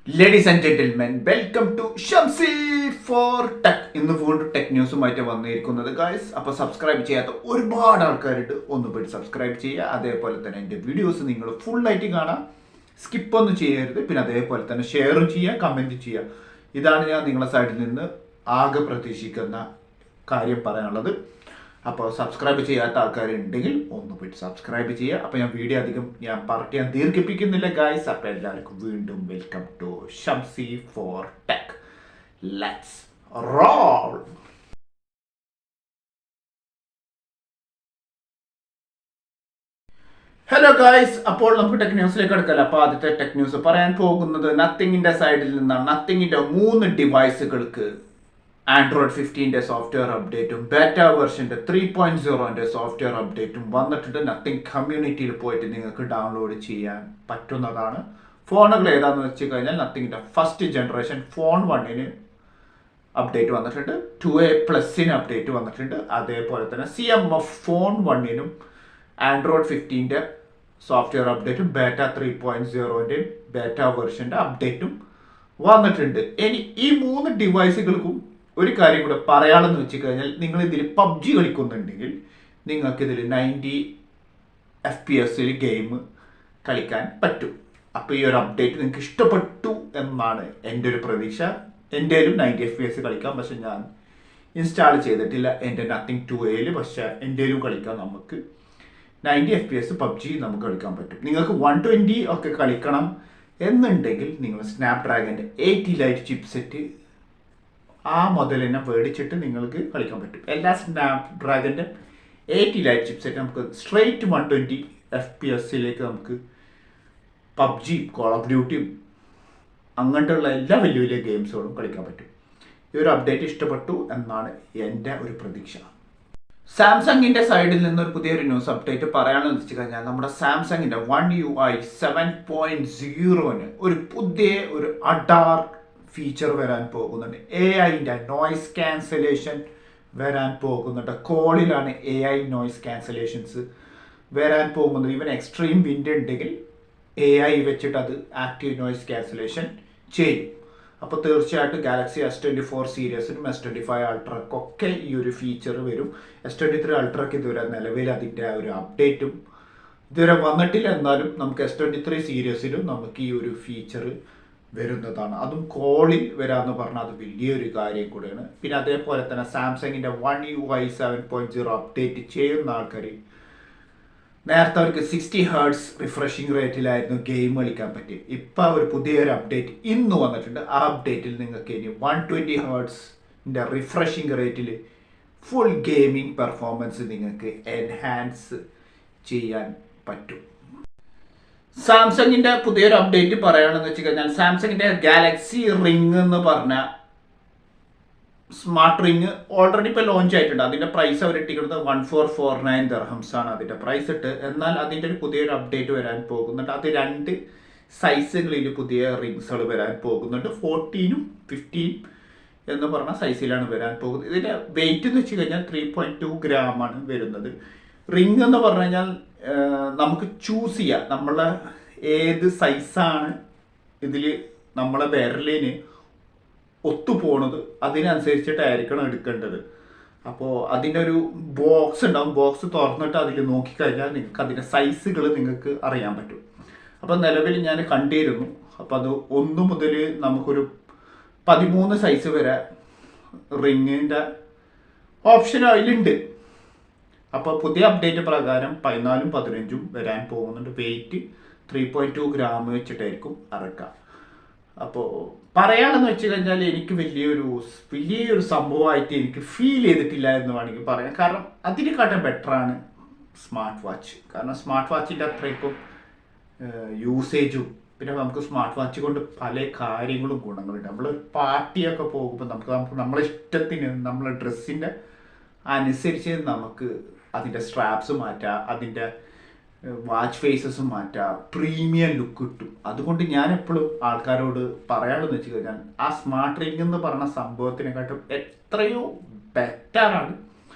Ladies and gentlemen, welcome to Shamsi for tech. ഇന്ന് വീണ്ടും tech ന്യൂസുമായിട്ട് വന്നിരിക്കുന്നത് ഗായ്സ്. അപ്പോൾ സബ്സ്ക്രൈബ് ചെയ്യാത്ത ഒരുപാട് ആൾക്കാരുണ്ട്, ഒന്ന് പോയി സബ്സ്ക്രൈബ് ചെയ്യുക. അതേപോലെ തന്നെ എൻ്റെ വീഡിയോസ് നിങ്ങൾ ഫുള്ളായിട്ട് കാണാം, സ്കിപ്പൊന്നും ചെയ്യരുത്. പിന്നെ അതേപോലെ തന്നെ ഷെയറും ചെയ്യുക, കമൻറ്റ് ചെയ്യുക. ഇതാണ് ഞാൻ നിങ്ങളുടെ സൈഡിൽ നിന്ന് ആകെ പ്രതീക്ഷിക്കുന്ന കാര്യം പറയാനുള്ളത്. അപ്പോൾ സബ്സ്ക്രൈബ് ചെയ്യാത്ത ആൾക്കാരുണ്ടെങ്കിൽ ഒന്ന് പോയിട്ട് സബ്സ്ക്രൈബ് ചെയ്യുക. അപ്പോൾ ഞാൻ പറയാൻ ദീർഘിപ്പിക്കുന്നില്ല ഗായ്സ്. അപ്പോൾ എല്ലാവർക്കും വീണ്ടും welcome to Shamsi for tech. Let's roll. Hello guys, അപ്പോൾ നമുക്ക് ടെക് ന്യൂസിലേക്ക് എടുക്കല്ലോ. അപ്പോൾ ആദ്യത്തെ ടെക് ന്യൂസ് പറയാൻ പോകുന്നത് നത്തിങ്ങിൻ്റെ സൈഡിൽ നിന്നാണ്. നത്തിങ്ങിൻ്റെ 3 ഡിവൈസുകൾക്ക് ആൻഡ്രോയിഡ് 15 സോഫ്റ്റ്വെയർ അപ്ഡേറ്റും ബേറ്റ വെർഷൻ്റെ 3.0 സോഫ്റ്റ്വെയർ അപ്ഡേറ്റും വന്നിട്ടുണ്ട്. നത്തിങ് കമ്മ്യൂണിറ്റിയിൽ പോയിട്ട് നിങ്ങൾക്ക് ഡൗൺലോഡ് ചെയ്യാൻ പറ്റുന്നതാണ്. ഫോണുകൾ ഏതാണെന്ന് വെച്ച് കഴിഞ്ഞാൽ നത്തിങ്ങിൻ്റെ ഫസ്റ്റ് ജനറേഷൻ ഫോൺ 1 അപ്ഡേറ്റ് വന്നിട്ടുണ്ട്, 2A+ അപ്ഡേറ്റ് വന്നിട്ടുണ്ട്. അതേപോലെ തന്നെ CMF ഫോൺ 1 ആൻഡ്രോയിഡ് 15 സോഫ്റ്റ്വെയർ അപ്ഡേറ്റും ബേറ്റ 3.0 ബേറ്റ വെർഷൻ്റെ അപ്ഡേറ്റും വന്നിട്ടുണ്ട്. ഇനി ഈ 3 ഡിവൈസുകൾക്കും ഒരു കാര്യം കൂടെ പറയാമെന്ന് വെച്ച് കഴിഞ്ഞാൽ, നിങ്ങൾ ഇതിൽ PUBG കളിക്കുന്നുണ്ടെങ്കിൽ നിങ്ങൾക്ക് ഇതിൽ 90 FPS ഗെയിം കളിക്കാൻ പറ്റും. അപ്പോൾ ഈ ഒരു അപ്ഡേറ്റ് നിങ്ങൾക്ക് ഇഷ്ടപ്പെട്ടു എന്നാണ് എൻ്റെ ഒരു പ്രതീക്ഷ. എൻ്റെയിലും 90 FPS കളിക്കാം, പക്ഷെ ഞാൻ ഇൻസ്റ്റാൾ ചെയ്തിട്ടില്ല എൻ്റെ നത്തിങ് 2A. പക്ഷേ എൻ്റെയിലും കളിക്കാം. നമുക്ക് 90 FPS PUBG നമുക്ക് കളിക്കാൻ പറ്റും. നിങ്ങൾക്ക് 120 ഒക്കെ കളിക്കണം എന്നുണ്ടെങ്കിൽ നിങ്ങൾ സ്നാപ്ഡ്രാഗൻ്റെ 80 ലൈറ്റ് ചിപ്സെറ്റ് ആ മുതലിനെ മേടിച്ചിട്ട് നിങ്ങൾക്ക് കളിക്കാൻ പറ്റും. എല്ലാ സ്നാപ്ഡ്രാഗൻ്റെ 80 ലൈറ്റ് ചിപ്സെറ്റ് നമുക്ക് സ്ട്രെയിറ്റ് 120 FPS നമുക്ക് PUBG, കോൾ ഓഫ് ഡ്യൂട്ടിയും അങ്ങനത്തെയുള്ള എല്ലാ വലിയ വലിയ ഗെയിംസുകളും കളിക്കാൻ പറ്റും. ഈ ഒരു അപ്ഡേറ്റ് ഇഷ്ടപ്പെട്ടു എന്നാണ് എൻ്റെ ഒരു പ്രതീക്ഷ. സാംസങ്ങിൻ്റെ സൈഡിൽ നിന്നൊരു പുതിയൊരു ന്യൂസ് അപ്ഡേറ്റ് പറയാമെന്ന് വെച്ച് കഴിഞ്ഞാൽ, നമ്മുടെ സാംസങ്ങിൻ്റെ One UI 7.0 ഒരു പുതിയ ഒരു അഡാർ ഫീച്ചർ വരാൻ പോകുന്നുണ്ട്. AI-ൻ്റെ നോയ്സ് ക്യാൻസലേഷൻ വരാൻ പോകുന്നുണ്ട്. കോളിലാണ് AI നോയ്സ് ക്യാൻസലേഷൻസ് വരാൻ പോകുന്നത്. ഇവൻ എക്സ്ട്രീം വിൻഡ് ഉണ്ടെങ്കിൽ AI വെച്ചിട്ട് അത് ആക്റ്റീവ് നോയ്സ് ക്യാൻസലേഷൻ ചെയ്യും. അപ്പോൾ തീർച്ചയായിട്ടും ഗാലക്സി S24 സീരീസിനും S25 അൾട്രക്കൊക്കെ ഈ ഒരു ഫീച്ചർ വരും. S23 അൾട്രക്ക് ഇതുവരെ നിലവിൽ അതിൻ്റെ ഒരു അപ്ഡേറ്റും ഇതുവരെ വന്നിട്ടില്ല. എന്നാലും നമുക്ക് S23 സീരീസിലും നമുക്ക് ഈ ഒരു ഫീച്ചർ വരുന്നതാണ്. അതും കോളിൽ വരാമെന്ന് പറഞ്ഞാൽ അത് വലിയൊരു കാര്യം കൂടെയാണ്. പിന്നെ അതേപോലെ തന്നെ സാംസങ്ങിൻ്റെ One UI 7.0 അപ്ഡേറ്റ് ചെയ്യുന്ന ആൾക്കാർ നേരത്തെ അവർക്ക് 60 Hz റിഫ്രഷിംഗ് റേറ്റിലായിരുന്നു ഗെയിം കളിക്കാൻ പറ്റി. ഇപ്പോൾ ഒരു പുതിയൊരു അപ്ഡേറ്റ് ഇന്ന് വന്നിട്ടുണ്ട്. ആ അപ്ഡേറ്റിൽ നിങ്ങൾക്ക് ഇനി 120 Hz റിഫ്രഷിംഗ് റേറ്റിൽ ഫുൾ ഗെയിമിംഗ് പെർഫോമൻസ് നിങ്ങൾക്ക് എൻഹാൻസ് ചെയ്യാൻ പറ്റും. സാംസങ്ങിൻ്റെ പുതിയൊരു അപ്ഡേറ്റ് പറയുകയാണെന്ന് വെച്ച് കഴിഞ്ഞാൽ, സാംസങ്ങിൻ്റെ ഗാലക്സി റിംഗ് എന്ന് പറഞ്ഞ സ്മാർട്ട് റിംഗ് ഓൾറെഡി ഇപ്പോൾ ലോഞ്ച് ആയിട്ടുണ്ട്. അതിൻ്റെ പ്രൈസ് അവർ ഇട്ടിരിക്കുന്നത് 1449 dirhams ആണ് അതിൻ്റെ പ്രൈസ് ഇട്ട്. എന്നാൽ അതിൻ്റെ ഒരു പുതിയൊരു അപ്ഡേറ്റ് വരാൻ പോകുന്നുണ്ട്. അത് 2 സൈസുകളിൽ പുതിയ റിങ്സുകൾ വരാൻ പോകുന്നുണ്ട്. 14ഉം 15 എന്ന് പറഞ്ഞ സൈസിലാണ് വരാൻ പോകുന്നത്. ഇതിൻ്റെ വെയിറ്റ് എന്ന് വെച്ച് കഴിഞ്ഞാൽ 3.2 ഗ്രാമാണ് വരുന്നത്. റിംഗ് എന്ന് പറഞ്ഞു കഴിഞ്ഞാൽ നമുക്ക് ചൂസ് ചെയ്യാം നമ്മളെ ഏത് സൈസാണ് ഇതിൽ നമ്മളെ വിരലിന് ഒത്തുപോണത്, അതിനനുസരിച്ചിട്ടായിരിക്കണം എടുക്കേണ്ടത്. അപ്പോൾ അതിൻ്റെ ഒരു ബോക്സ് ഉണ്ടാവും. ബോക്സ് തുറന്നിട്ട് അതിൽ നോക്കിക്കഴിഞ്ഞാൽ നിങ്ങൾക്ക് അതിൻ്റെ സൈസുകൾ നിങ്ങൾക്ക് അറിയാൻ പറ്റും. അപ്പോൾ നിലവിൽ ഞാൻ കണ്ടിരുന്നു. അപ്പോൾ അത് 1 മുതൽ നമുക്കൊരു 13 സൈസ് വരെ റിങ്ങിൻ്റെ ഓപ്ഷൻ അതിലുണ്ട്. അപ്പോൾ പുതിയ അപ്ഡേറ്റ് പ്രകാരം 14ഉം 15ഉം വരാൻ പോകുന്നുണ്ട്. വെയിറ്റ് 3.2 ഗ്രാം വെച്ചിട്ടായിരിക്കും ഇറക്കുക. അപ്പോൾ പറയാമെന്ന് വെച്ച് കഴിഞ്ഞാൽ എനിക്ക് വലിയൊരു സംഭവമായിട്ട് എനിക്ക് ഫീൽ ചെയ്തിട്ടില്ല എന്ന് വേണമെങ്കിൽ പറയാം. കാരണം അതിനെക്കാട്ടും ബെറ്ററാണ് സ്മാർട്ട് വാച്ച്. കാരണം സ്മാർട്ട് വാച്ചിൻ്റെ അത്രയ്ക്കും യൂസേജും പിന്നെ നമുക്ക് സ്മാർട്ട് വാച്ച് കൊണ്ട് പല കാര്യങ്ങളും ഗുണങ്ങളുണ്ട്. നമ്മൾ പാർട്ടിയൊക്കെ പോകുമ്പോൾ നമുക്ക് നമ്മളെ ഇഷ്ടത്തിന് നമ്മളെ ഡ്രസ്സിൻ്റെ അനുസരിച്ച് നമുക്ക് അതിൻ്റെ സ്ട്രാപ്സ് മാറ്റാം, അതിൻ്റെ വാച്ച് ഫേസസ് മാറ്റാം, പ്രീമിയം ലുക്ക് കിട്ടും. അതുകൊണ്ട് ഞാൻ എപ്പോഴും ആൾക്കാരോട് പറയാമെന്ന് വെച്ച് കഴിഞ്ഞാൽ, ആ സ്മാർട്ട് റിംഗ് എന്ന് പറഞ്ഞ സംഭവത്തിനെക്കാട്ടും എത്രയോ ബെറ്ററാണ്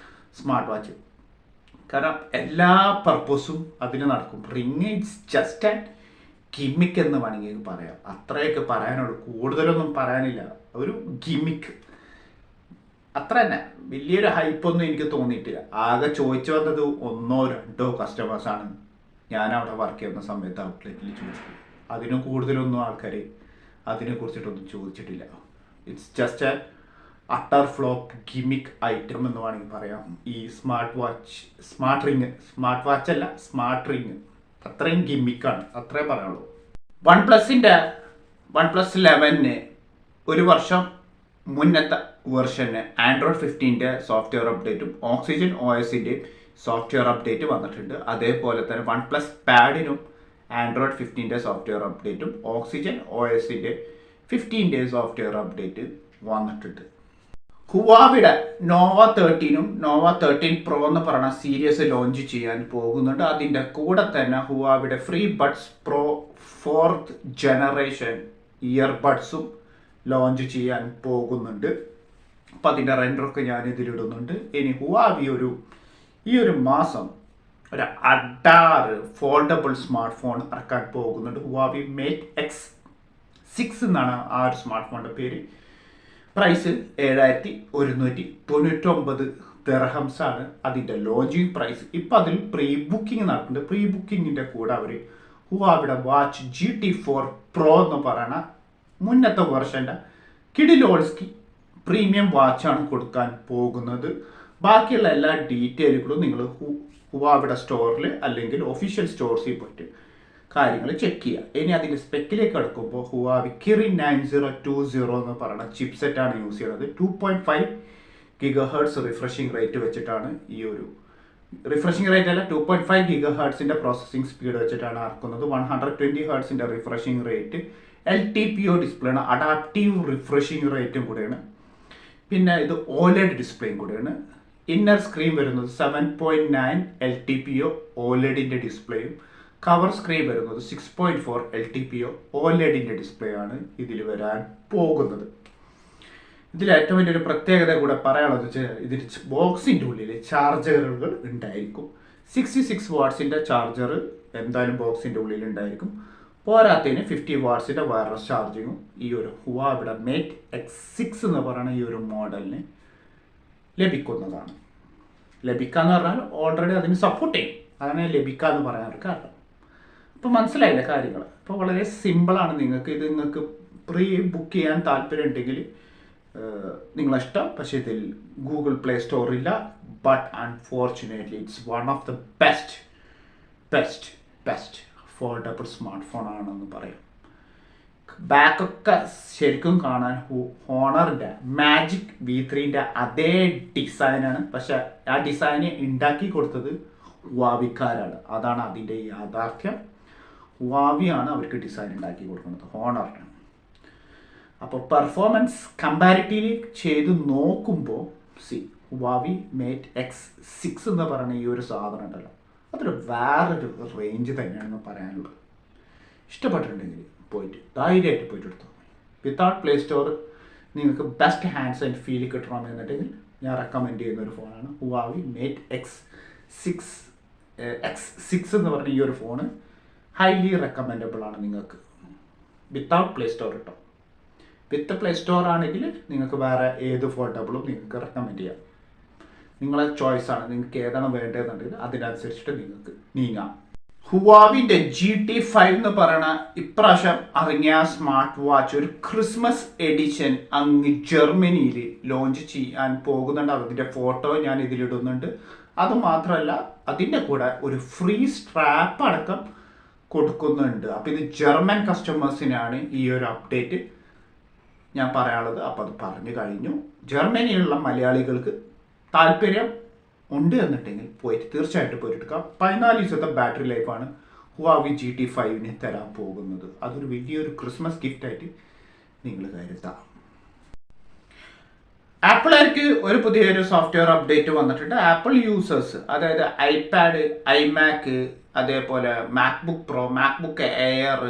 സ്മാർട്ട് വാച്ച്. കാരണം എല്ലാ പർപ്പസും അതിന് നടക്കും. റിംഗ് ഇറ്റ്സ് ജസ്റ്റ് ആൻ ഗിമ്മിക്ക് എന്ന് വേണമെങ്കിൽ പറയാം. അത്രയൊക്കെ പറയാനുള്ളൂ, കൂടുതലൊന്നും പറയാനില്ല. ഒരു ഗിമ്മിക്ക് അത്ര തന്നെ. വലിയൊരു ഹൈപ്പൊന്നും എനിക്ക് തോന്നിയിട്ടില്ല. ആകെ ചോദിച്ചു വന്നത് 1-2 കസ്റ്റമേഴ്സാണ് ഞാൻ അവിടെ വർക്ക് ചെയ്യുന്ന സമയത്ത് ഔട്ട്ലെറ്റിൽ ചോദിച്ചത്. അതിനും കൂടുതലൊന്നും ആൾക്കാർ അതിനെക്കുറിച്ചിട്ടൊന്നും ചോദിച്ചിട്ടില്ല. It's just a utter flop gimmick item എന്ന് വേണമെങ്കിൽ പറയാം. ഈ സ്മാർട്ട് വാച്ച് അല്ല, സ്മാർട്ട് റിങ് അത്രയും ഗിമ്മിക്കാണ്, അത്രേ പറയുള്ളൂ. OnePlus 11 ഒരു വർഷം മുന്നത്തെ വെർഷന് ആൻഡ്രോയിഡ് 15 സോഫ്റ്റ്വെയർ അപ്ഡേറ്റും ഓക്സിജൻ OSന്റെ സോഫ്റ്റ്വെയർ അപ്ഡേറ്റ് വന്നിട്ടുണ്ട്. അതേപോലെ തന്നെ OnePlus പാഡിനും ആൻഡ്രോയിഡ് 15 സോഫ്റ്റ്വെയർ അപ്ഡേറ്റും ഓക്സിജൻ OSന്റെ 15 സോഫ്റ്റ്വെയർ അപ്ഡേറ്റ് വന്നിട്ടുണ്ട്. ഹുവാവിയുടെ നോവ 13ഉം നോവ 13 Pro എന്ന് പറയുന്ന സീരീസ് ലോഞ്ച് ചെയ്യാൻ പോകുന്നുണ്ട്. അതിൻ്റെ കൂടെ തന്നെ ഹുവാവിയുടെ FreeBuds Pro 4th generation ഇയർബഡ്സും ലോഞ്ച് ചെയ്യാൻ പോകുന്നുണ്ട്. അപ്പം അതിൻ്റെ റെൻഡറൊക്കെ ഞാൻ ഇതിലിടുന്നുണ്ട്. ഇനി ഹുവാവി ഈ ഒരു മാസം ഒരു അഡാറ് ഫോൾഡബിൾ സ്മാർട്ട് ഫോൺ ഇറക്കാൻ പോകുന്നുണ്ട്. ഹുവാവി മേറ്റ് X6 എന്നാണ് ആ ഒരു സ്മാർട്ട് ഫോണിൻ്റെ പേര്. പ്രൈസ് 7,199 ദിർഹംസാണ് അതിൻ്റെ ലോഞ്ചിങ് പ്രൈസ്. ഇപ്പം അതിൽ പ്രീ ബുക്കിംഗ് നടക്കുന്നുണ്ട്. പ്രീ ബുക്കിങ്ങിൻ്റെ കൂടെ അവർ ഹുവാവിയുടെ വാച്ച് GT4 Pro എന്ന് പറയുന്ന മുന്നത്തെ വെർഷൻ്റെ കിഡിലോൾസ്കി പ്രീമിയം വാച്ചാണ് കൊടുക്കാൻ പോകുന്നത്. ബാക്കിയുള്ള എല്ലാ ഡീറ്റെയിലുകളും നിങ്ങൾ ഹുവാവിയുടെ സ്റ്റോറിൽ അല്ലെങ്കിൽ ഒഫീഷ്യൽ സ്റ്റോർസിൽ പോയിട്ട് കാര്യങ്ങൾ ചെക്ക് ചെയ്യുക. ഇനി അതിൻ്റെ സ്പെക്കിലേക്ക് എടുക്കുമ്പോൾ ഹുവാവി കിറിൻ 9020 എന്ന് പറയുന്ന ചിപ്സെറ്റാണ് യൂസ് ചെയ്യുന്നത്. 2.5 GHz റിഫ്രഷിംഗ് റേറ്റ് വെച്ചിട്ടാണ് ഈ ഒരു റിഫ്രഷിംഗ് റേറ്റ് അല്ല, 2.5 GHz പ്രോസസ്സിംഗ് സ്പീഡ് വെച്ചിട്ടാണ് ഇറക്കുന്നത്. 120 Hz refreshing rate. LTPO display ആണ്, അഡാപ്റ്റീവ് റിഫ്രഷിംഗ് റേറ്റും കൂടെയാണ്. പിന്നെ ഇത് OLED ഡിസ്പ്ലേയും കൂടെയാണ്. ഇന്നർ സ്ക്രീൻ വരുന്നത് 7.9 LTPO OLEDിൻ്റെ ഡിസ്പ്ലേയും കവർ സ്ക്രീൻ വരുന്നത് 6.4 LTPO OLEDിൻ്റെ ഡിസ്പ്ലേ ആണ് ഇതിൽ വരാൻ പോകുന്നത്. ഇതിൽ ഏറ്റവും വലിയൊരു പ്രത്യേകത കൂടെ പറയാനുള്ളത് വെച്ചാൽ ഇതിൽ ബോക്സിൻ്റെ ഉള്ളിൽ ചാർജറുകൾ ഉണ്ടായിരിക്കും. 66 വാട്ട്സിൻ്റെ ചാർജർ എന്തായാലും ബോക്സിൻ്റെ ഉള്ളിൽ ഉണ്ടായിരിക്കും. പോരാത്തതിന് 50 വാട്ട്സിൻ്റെ വയർലെസ് ചാർജിങ്ങും ഈ ഒരു ഹുവാവിയുടെ മേറ്റ് X6 എന്ന് പറയുന്ന ഈ ഒരു മോഡലിന് ലഭിക്കുന്നതാണ്. ലഭിക്കാന്ന് പറഞ്ഞാൽ ഓൾറെഡി അതിന് സപ്പോർട്ട് ചെയ്യും, അതാണ് ലഭിക്കുക എന്ന് പറയാനൊരു കാരണം. അപ്പോൾ മനസ്സിലായില്ല കാര്യങ്ങൾ. അപ്പോൾ വളരെ സിമ്പിളാണ്. നിങ്ങൾക്ക് പ്രീ ബുക്ക് ചെയ്യാൻ താല്പര്യം ഉണ്ടെങ്കിൽ നിങ്ങളിഷ്ടം. പക്ഷേ ഇതിൽ ഗൂഗിൾ പ്ലേ സ്റ്റോർ ഇല്ല. But unfortunately it's one of the best foldable smart phone ആണെന്ന് പറയാം. ബാക്കൊക്കെ ശരിക്കും കാണാൻ ഹോണറിൻ്റെ മാജിക് V3ൻ്റെ അതേ ഡിസൈനാണ്. പക്ഷെ ആ ഡിസൈന് ഉണ്ടാക്കി കൊടുത്തത് ഹുവാവിക്കാരാണ്. അതാണ് അതിൻ്റെ യാഥാർത്ഥ്യം. ഹുവാവിയാണ് അവർക്ക് ഡിസൈൻ ഉണ്ടാക്കി കൊടുക്കുന്നത്, ഹോണറിന്. അപ്പോൾ പെർഫോമൻസ് കമ്പാരിറ്റീവ്ലി ചെയ്ത് നോക്കുമ്പോൾ ഹുവാവി മേറ്റ് X6 എന്ന് പറയുന്ന ഈ ഒരു സാധനം ഉണ്ടല്ലോ, അതൊരു വേറൊരു റേഞ്ച് തന്നെയാണെന്ന് പറയാനുള്ളത്. ഇഷ്ടപ്പെട്ടിട്ടുണ്ടെങ്കിൽ പോയിട്ട് ധൈര്യമായിട്ട് പോയിട്ട് എടുത്തു. വിത്തൗട്ട് പ്ലേ സ്റ്റോർ നിങ്ങൾക്ക് ബെസ്റ്റ് ഹാൻഡ്സ് ആൻഡ് ഫീൽ കിട്ടണമെന്നുണ്ടെങ്കിൽ ഞാൻ റെക്കമെൻഡ് ചെയ്യുന്ന ഒരു ഫോണാണ് ഹുവാവി മേറ്റ് X6 എന്ന് പറഞ്ഞ ഈ ഒരു ഫോണ് ഹൈലി റെക്കമെൻഡബിൾ ആണ് നിങ്ങൾക്ക്. വിത്തൗട്ട് പ്ലേ സ്റ്റോർ കിട്ടും. വിത്ത് പ്ലേ സ്റ്റോർ ആണെങ്കിൽ നിങ്ങൾക്ക് വേറെ ഏത് ഫോൾഡബിളും നിങ്ങൾക്ക് റെക്കമെൻഡ് ചെയ്യാം. നിങ്ങളെ ചോയ്സാണ്. നിങ്ങൾക്ക് ഏതാണ് വേണ്ടതെന്നുണ്ടെങ്കിൽ അതിനനുസരിച്ചിട്ട് നിങ്ങൾക്ക് നീങ്ങാം. ഹുവാവിൻ്റെ GT5 എന്ന് പറയുന്ന ഇപ്രാവശ്യം ഇറങ്ങിയ സ്മാർട്ട് വാച്ച് ഒരു ക്രിസ്മസ് എഡിഷൻ അങ്ങ് ജർമ്മനിയിൽ ലോഞ്ച് ചെയ്യാൻ പോകുന്നുണ്ട്. അതിൻ്റെ ഫോട്ടോ ഞാൻ ഇതിലിടുന്നുണ്ട്. അതുമാത്രമല്ല അതിൻ്റെ കൂടെ ഒരു ഫ്രീ സ്ട്രാപ്പ് അടക്കം കൊടുക്കുന്നുണ്ട്. അപ്പോൾ ഇത് ജർമ്മൻ കസ്റ്റമേഴ്സിനാണ് ഈ ഒരു അപ്ഡേറ്റ് ഞാൻ പറയാനുള്ളത്. അപ്പോൾ അത് പറഞ്ഞു കഴിഞ്ഞു. ജർമ്മനിയിലുള്ള മലയാളികൾക്ക് താല്പര്യം ഉണ്ട് എന്നുണ്ടെങ്കിൽ പോയിട്ട് തീർച്ചയായിട്ടും പോയിട്ട് എടുക്കാം. 14 ദിവസത്തെ ബാറ്ററി ലൈഫാണ് ഹുവാവി GT5ന് തരാൻ പോകുന്നത്. അതൊരു വലിയൊരു ക്രിസ്മസ് ഗിഫ്റ്റായിട്ട് നിങ്ങൾ കരുതാം. ആപ്പിളുകാർക്ക് ഒരു പുതിയൊരു സോഫ്റ്റ്വെയർ അപ്ഡേറ്റ് വന്നിട്ടുണ്ട്. ആപ്പിൾ യൂസേഴ്സ്, അതായത് ഐപാഡ്, ഐമാക്ക്, അതേപോലെ MacBook Pro, MacBook Air,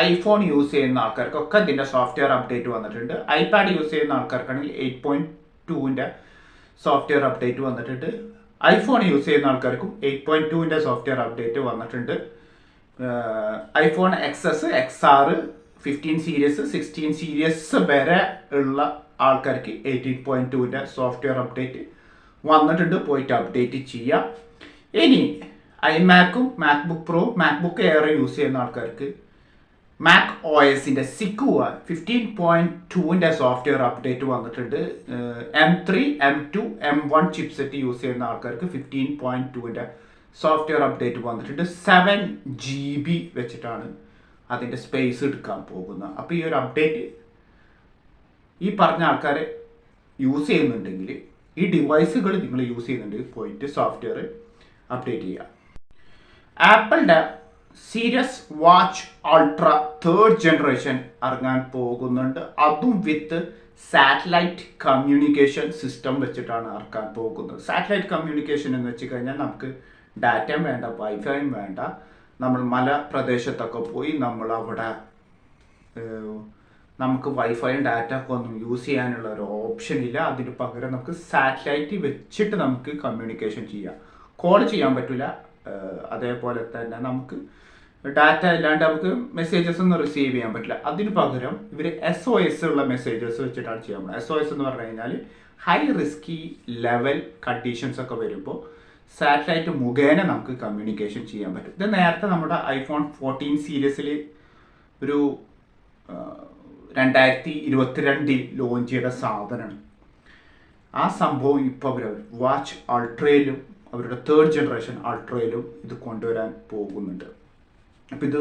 iPhone use ചെയ്യുന്ന ആൾക്കാർക്കൊക്കെ ഇതിൻ്റെ സോഫ്റ്റ്വെയർ അപ്ഡേറ്റ് വന്നിട്ടുണ്ട്. ഐപാഡ് യൂസ് ചെയ്യുന്ന ആൾക്കാർക്കാണെങ്കിൽ 8.2ൻ്റെ സോഫ്റ്റ്വെയർ അപ്ഡേറ്റ് വന്നിട്ടുണ്ട്. ഐഫോൺ യൂസ് ചെയ്യുന്ന ആൾക്കാർക്കും 8.2ൻ്റെ സോഫ്റ്റ്വെയർ അപ്ഡേറ്റ് വന്നിട്ടുണ്ട്. IPhone XS, XR, 15 series, 16 series വരെ ഉള്ള ആൾക്കാർക്ക് 18.2ൻ്റെ സോഫ്റ്റ്വെയർ അപ്ഡേറ്റ് വന്നിട്ടുണ്ട്. പോയിട്ട് അപ്ഡേറ്റ് ചെയ്യാം. ഇനി ഐമാക്കും MacBook Pro, MacBook Air use ചെയ്യുന്ന ആൾക്കാർക്ക് മാക് OSൻ്റെ സിക്കുവ 15.2ൻ്റെ സോഫ്റ്റ്വെയർ അപ്ഡേറ്റ് വന്നിട്ടുണ്ട്. M3, M2, M1 chipset use ചെയ്യുന്ന ആൾക്കാർക്ക് 15.2ൻ്റെ സോഫ്റ്റ്വെയർ അപ്ഡേറ്റ് വന്നിട്ടുണ്ട്. 7 GB വെച്ചിട്ടാണ് അതിൻ്റെ സ്പേസ് എടുക്കാൻ പോകുന്നത്. അപ്പോൾ ഈ ഒരു അപ്ഡേറ്റ് ഈ പറഞ്ഞ ആൾക്കാരെ യൂസ് ചെയ്യുന്നുണ്ടെങ്കിൽ, ഈ ഡിവൈസുകൾ നിങ്ങൾ യൂസ് ചെയ്യുന്നുണ്ടെങ്കിൽ പോയിട്ട് സോഫ്റ്റ്വെയർ അപ്ഡേറ്റ് ചെയ്യുക. ആപ്പിളിൻ്റെ series watch ultra 3rd generation ഇറങ്ങാൻ പോകുന്നുണ്ട്. അതും വിത്ത് സാറ്റലൈറ്റ് കമ്മ്യൂണിക്കേഷൻ സിസ്റ്റം വെച്ചിട്ടാണ് ഇറക്കാൻ പോകുന്നത്. സാറ്റലൈറ്റ് കമ്മ്യൂണിക്കേഷൻ എന്ന് വെച്ച് കഴിഞ്ഞാൽ നമുക്ക് ഡാറ്റയും വേണ്ട, വൈഫൈയും വേണ്ട. നമ്മൾ മലപ്രദേശത്തൊക്കെ പോയി നമ്മൾ അവിടെ നമുക്ക് വൈഫൈയും ഡാറ്റ ഒക്കെ ഒന്നും യൂസ് ചെയ്യാനുള്ള ഒരു ഓപ്ഷൻ ഇല്ല. അതിന് പകരം നമുക്ക് സാറ്റലൈറ്റ് വെച്ചിട്ട് നമുക്ക് കമ്മ്യൂണിക്കേഷൻ ചെയ്യാം. കോൾ ചെയ്യാൻ പറ്റില്ല. അതേപോലെ തന്നെ നമുക്ക് ഡാറ്റ ഇല്ലാണ്ട് നമുക്ക് മെസ്സേജസ് ഒന്നും റിസീവ് ചെയ്യാൻ പറ്റില്ല. അതിന് പകരം ഇവർ SOS ഉള്ള മെസ്സേജസ് വെച്ചിട്ടാണ് ചെയ്യാൻ പോകുന്നത്. SOS എന്ന് പറഞ്ഞു കഴിഞ്ഞാൽ ഹൈ റിസ്കി ലെവൽ കണ്ടീഷൻസ് ഒക്കെ വരുമ്പോൾ സാറ്റലൈറ്റ് മുഖേന നമുക്ക് കമ്മ്യൂണിക്കേഷൻ ചെയ്യാൻ പറ്റും. ഇത് നേരത്തെ നമ്മുടെ ഐഫോൺ 14 സീരീസിൽ ഒരു 2022 ലോഞ്ച് ചെയ്ത സാധനമാണ്. ആ സംഭവം ഇപ്പോൾ അവർ വാച്ച് അൾട്രയിലും അവരുടെ 3rd ജനറേഷൻ അൾട്രയിലും ഇത് കൊണ്ടുവരാൻ പോകുന്നുണ്ട്. അപ്പോൾ ഇത്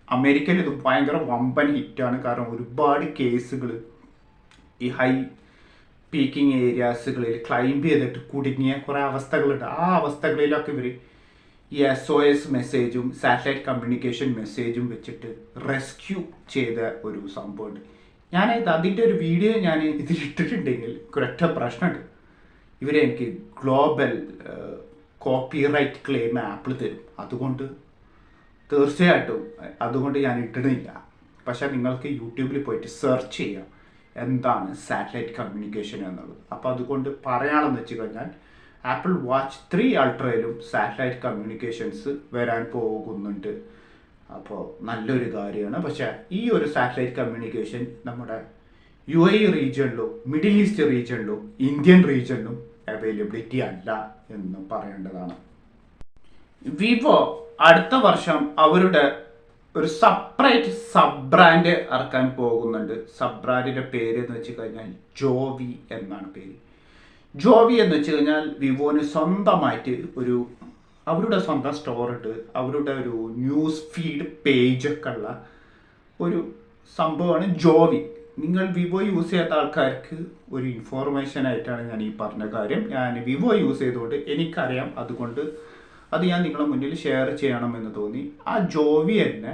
അമേരിക്കയിൽ ഇത് ഭയങ്കര വമ്പൻ ഹിറ്റാണ്. കാരണം ഒരുപാട് കേസുകൾ ഈ ഹൈ പീക്കിംഗ് ഏരിയാസുകളിൽ ക്ലൈംബ് ചെയ്തിട്ട് കുടുങ്ങിയ കുറേ അവസ്ഥകളുണ്ട്. ആ അവസ്ഥകളിലൊക്കെ ഇവർ ഈ SOS മെസ്സേജും സാറ്റലൈറ്റ് കമ്മ്യൂണിക്കേഷൻ മെസ്സേജും വെച്ചിട്ട് റെസ്ക്യൂ ചെയ്ത ഒരു സംഭവമുണ്ട്. അതിൻ്റെ ഒരു വീഡിയോ ഞാൻ ഇതിലിട്ടിട്ടുണ്ടെങ്കിൽ ഒരൊറ്റ പ്രശ്നമുണ്ട്. ഇവരെനിക്ക് ഗ്ലോബൽ കോപ്പിറൈറ്റ് ക്ലെയിം ആപ്പിൾ തരും. അതുകൊണ്ട് തീർച്ചയായിട്ടും ഞാൻ ഇടുന്നില്ല. പക്ഷേ നിങ്ങൾക്ക് യൂട്യൂബിൽ പോയിട്ട് സെർച്ച് ചെയ്യാം എന്താണ് സാറ്റലൈറ്റ് കമ്മ്യൂണിക്കേഷൻ എന്നുള്ളത്. അപ്പോൾ അതുകൊണ്ട് പറയാണെന്ന് വെച്ച് കഴിഞ്ഞാൽ ആപ്പിൾ വാച്ച് 3 അൾട്രയിലും സാറ്റലൈറ്റ് കമ്മ്യൂണിക്കേഷൻസ് വരാൻ പോകുന്നുണ്ട്. അപ്പോൾ നല്ലൊരു കാര്യമാണ്. പക്ഷേ ഈ ഒരു സാറ്റലൈറ്റ് കമ്മ്യൂണിക്കേഷൻ നമ്മുടെ UAE റീജിയണിലും മിഡിൽ ഈസ്റ്റ് റീജിയണിലും ഇന്ത്യൻ റീജിയണിലും അവൈലബിലിറ്റി അല്ല എന്ന് പറയേണ്ടതാണ്. വിവോ അടുത്ത വർഷം അവരുടെ ഒരു സെപ്പറേറ്റ് സബ് ബ്രാൻഡ് ഇറക്കാൻ പോകുന്നുണ്ട്. സബ് ബ്രാൻഡിൻ്റെ പേര് എന്ന് വെച്ച് കഴിഞ്ഞാൽ ജോവി എന്നാണ് പേര്. ജോവി എന്ന് വെച്ച് കഴിഞ്ഞാൽ വിവോന് സ്വന്തമായിട്ട് അവരുടെ സ്വന്തം സ്റ്റോർ ഉണ്ട്. അവരുടെ ഒരു ന്യൂസ് ഫീഡ് പേജൊക്കെ ഉള്ള ഒരു സംഭവമാണ് ജോവി. നിങ്ങൾ വിവോ യൂസ് ചെയ്യാത്ത ആൾക്കാർക്ക് ഒരു ഇൻഫോർമേഷൻ ആയിട്ടാണ് ഞാൻ ഈ പറഞ്ഞ കാര്യം. ഞാൻ വിവോ യൂസ് ചെയ്തുകൊണ്ട് എനിക്കറിയാം. അതുകൊണ്ട് അത് ഞാൻ നിങ്ങളുടെ മുന്നിൽ ഷെയർ ചെയ്യണമെന്ന് തോന്നി. ആ ജോവി തന്നെ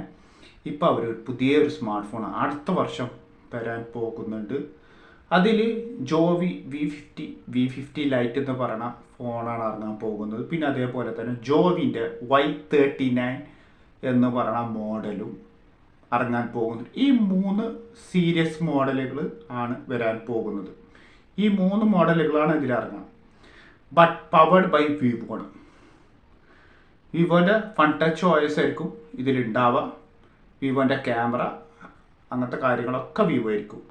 ഇപ്പോൾ അവർ പുതിയൊരു സ്മാർട്ട് ഫോൺ അടുത്ത വർഷം വരാൻ പോകുന്നുണ്ട്. അതിൽ ജോവി V50 ലൈറ്റ് എന്ന് പറയുന്ന ഫോണാണ് ഇറങ്ങാൻ പോകുന്നത്. പിന്നെ അതേപോലെ തന്നെ ജോവിൻ്റെ Y39 എന്ന് പറയുന്ന മോഡലും ഇറങ്ങാൻ പോകുന്നുണ്ട്. ഈ 3 സീരീസ് മോഡലുകൾ ആണ് വരാൻ പോകുന്നത്. ഈ 3 മോഡലുകളാണ് ഇതിലിറങ്ങുക. ബട്ട് പവേർഡ് ബൈ വിവോ ആണ്. വിവോൻ്റെ ഫൺ ടച്ച് OS ആയിരിക്കും ഇതിലുണ്ടാവുക. വിവോൻ്റെ ക്യാമറ അങ്ങനത്തെ കാര്യങ്ങളൊക്കെ വിവോ ആയിരിക്കും.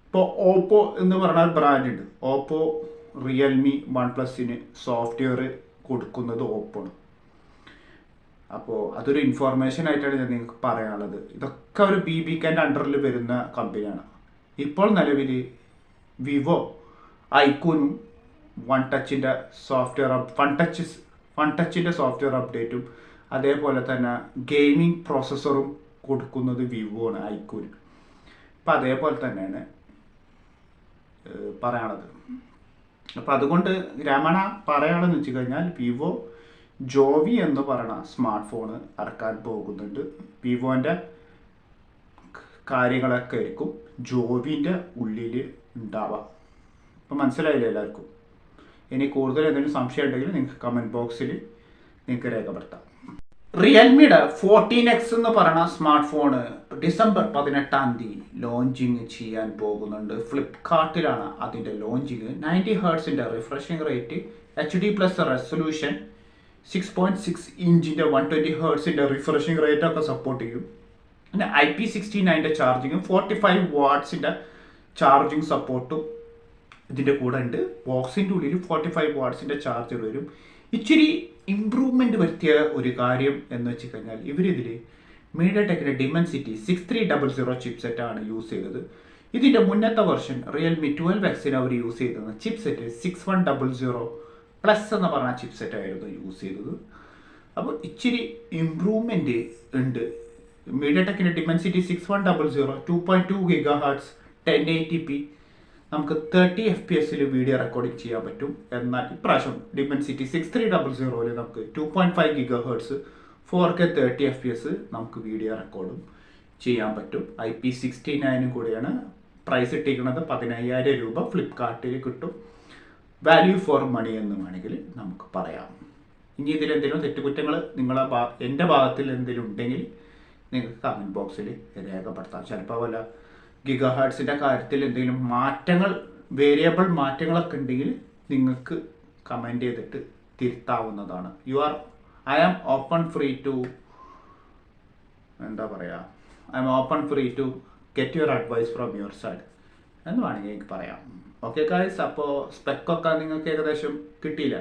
ഇപ്പോൾ ഓപ്പോ എന്ന് പറഞ്ഞ ഒരു ബ്രാൻഡ് ഉണ്ട്. ഓപ്പോ, റിയൽമി, OnePlusന് സോഫ്റ്റ്വെയർ കൊടുക്കുന്നത് ഓപ്പോ ആണ്. അപ്പോൾ അതൊരു ഇൻഫോർമേഷൻ ആയിട്ടാണ് ഞാൻ നിങ്ങൾക്ക് പറയാനുള്ളത്. ഇതൊക്കെ ഒരു BBKൻ്റെ അണ്ടറിൽ വരുന്ന കമ്പനിയാണ്. ഇപ്പോൾ നിലവിൽ വിവോ ഐക്യൂനും വൺടച്ചിൻ്റെ സോഫ്റ്റ്വെയർ അപ്ഡേറ്റും അതേപോലെ തന്നെ ഗെയിമിംഗ് പ്രോസസ്സറും കൊടുക്കുന്നത് വിവോ ആണ്, ഐക്യൂന്. അപ്പം അതേപോലെ തന്നെയാണ് പറയാനുള്ളത്. അപ്പം അതുകൊണ്ട് രമണ പറയാണെന്ന് വെച്ച് കഴിഞ്ഞാൽ വിവോ ജോവി എന്ന് പറയുന്ന സ്മാർട്ട് ഫോണ് ഇറക്കാൻ പോകുന്നുണ്ട്. വിവോൻ്റെ കാര്യങ്ങളൊക്കെ ആയിരിക്കും ജോവിൻ്റെ ഉള്ളിൽ ഉണ്ടാവുക. അപ്പം മനസ്സിലായില്ല എല്ലാവർക്കും? ഇനി കൂടുതൽ എന്തെങ്കിലും സംശയം ഉണ്ടെങ്കിൽ നിങ്ങൾക്ക് കമൻറ്റ് ബോക്സിൽ നിങ്ങൾക്ക് രേഖപ്പെടുത്താം. റിയൽമിയുടെ 14X എന്ന് പറയുന്ന സ്മാർട്ട് ഫോണ് ഡിസംബർ 18 ലോഞ്ചിങ് ചെയ്യാൻ പോകുന്നുണ്ട്. ഫ്ലിപ്കാർട്ടിലാണ് അതിൻ്റെ launching. 90 Hz refreshing rate, HD+ resolution, 6.6 ഇഞ്ചിൻ്റെ 120 ഹേർട്സിൻ്റെ റിഫ്രഷിംഗ് റേറ്റ് ഒക്കെ സപ്പോർട്ട് ചെയ്യും. പിന്നെ IP69 ചാർജിങ്ങും 45 വാട്ട്സിൻ്റെ ചാർജിങ് സപ്പോർട്ടും ഇതിൻ്റെ കൂടെ ഉണ്ട്. ബോക്സിൻ്റെ ഉള്ളിൽ 45 വാട്ട്സിൻ്റെ ചാർജർ വരും. ഇച്ചിരി ഇമ്പ്രൂവ്മെൻറ്റ് വരുത്തിയ ഒരു കാര്യം എന്ന് വെച്ച് കഴിഞ്ഞാൽ ഇവരിതിൽ മീഡിയടെക്കിൻ്റെ ഡിമെൻസിറ്റി 6300 ചിപ്സെറ്റാണ് യൂസ് ചെയ്തത്. ഇതിൻ്റെ മുന്നത്തെ വെർഷൻ റിയൽമി 12Xന് അവർ യൂസ് ചെയ്തത് ചിപ്സെറ്റ് 6100+ എന്ന് പറഞ്ഞ ചിപ്സെറ്റായിരുന്നു യൂസ് ചെയ്തത്. അപ്പോൾ ഇച്ചിരി ഇമ്പ്രൂവ്മെൻറ്റ് ഉണ്ട്. മീഡിയടെക്കിൻ്റെ ഡിമെൻസിറ്റി 6100, 2.2 GHz 1080p, നമുക്ക് 30 FPS വീഡിയോ റെക്കോർഡിംഗ് ചെയ്യാൻ പറ്റും. എന്നാൽ ഇപ്രാവശ്യം ഡിമെൻസിറ്റി 6300 നമുക്ക് 2.5 GHz 4K 30 FPS നമുക്ക് വീഡിയോ റെക്കോർഡും ചെയ്യാൻ പറ്റും. IP69 കൂടെയാണ് പ്രൈസ് ഇട്ടിരിക്കുന്നത്. 10000 രൂപ ഫ്ലിപ്കാർട്ടിൽ കിട്ടും. വാല്യൂ ഫോർ മണി എന്ന് വേണമെങ്കിൽ നമുക്ക് പറയാം. ഇനി ഇതിലെന്തെങ്കിലും തെറ്റുകുറ്റങ്ങൾ എൻ്റെ ഭാഗത്തിൽ എന്തെങ്കിലും ഉണ്ടെങ്കിൽ നിങ്ങൾക്ക് കമൻറ്റ് ബോക്സിൽ രേഖപ്പെടുത്താം. ചിലപ്പോൾ വല്ല ഗിഗാഹേർട്സിൻ്റെ കാര്യത്തിൽ എന്തെങ്കിലും മാറ്റങ്ങൾ, വേരിയബിൾ മാറ്റങ്ങളൊക്കെ ഉണ്ടെങ്കിൽ നിങ്ങൾക്ക് കമൻറ്റ് ചെയ്തിട്ട് തിരുത്താവുന്നതാണ്. I am open free to get your advice from your side എന്ന് വേണമെങ്കിൽ എനിക്ക് പറയാം. ഓക്കെ ഗൈസ്, അപ്പോൾ സ്പെക്കൊക്കെ നിങ്ങൾക്ക് ഏകദേശം കിട്ടിയില്ല.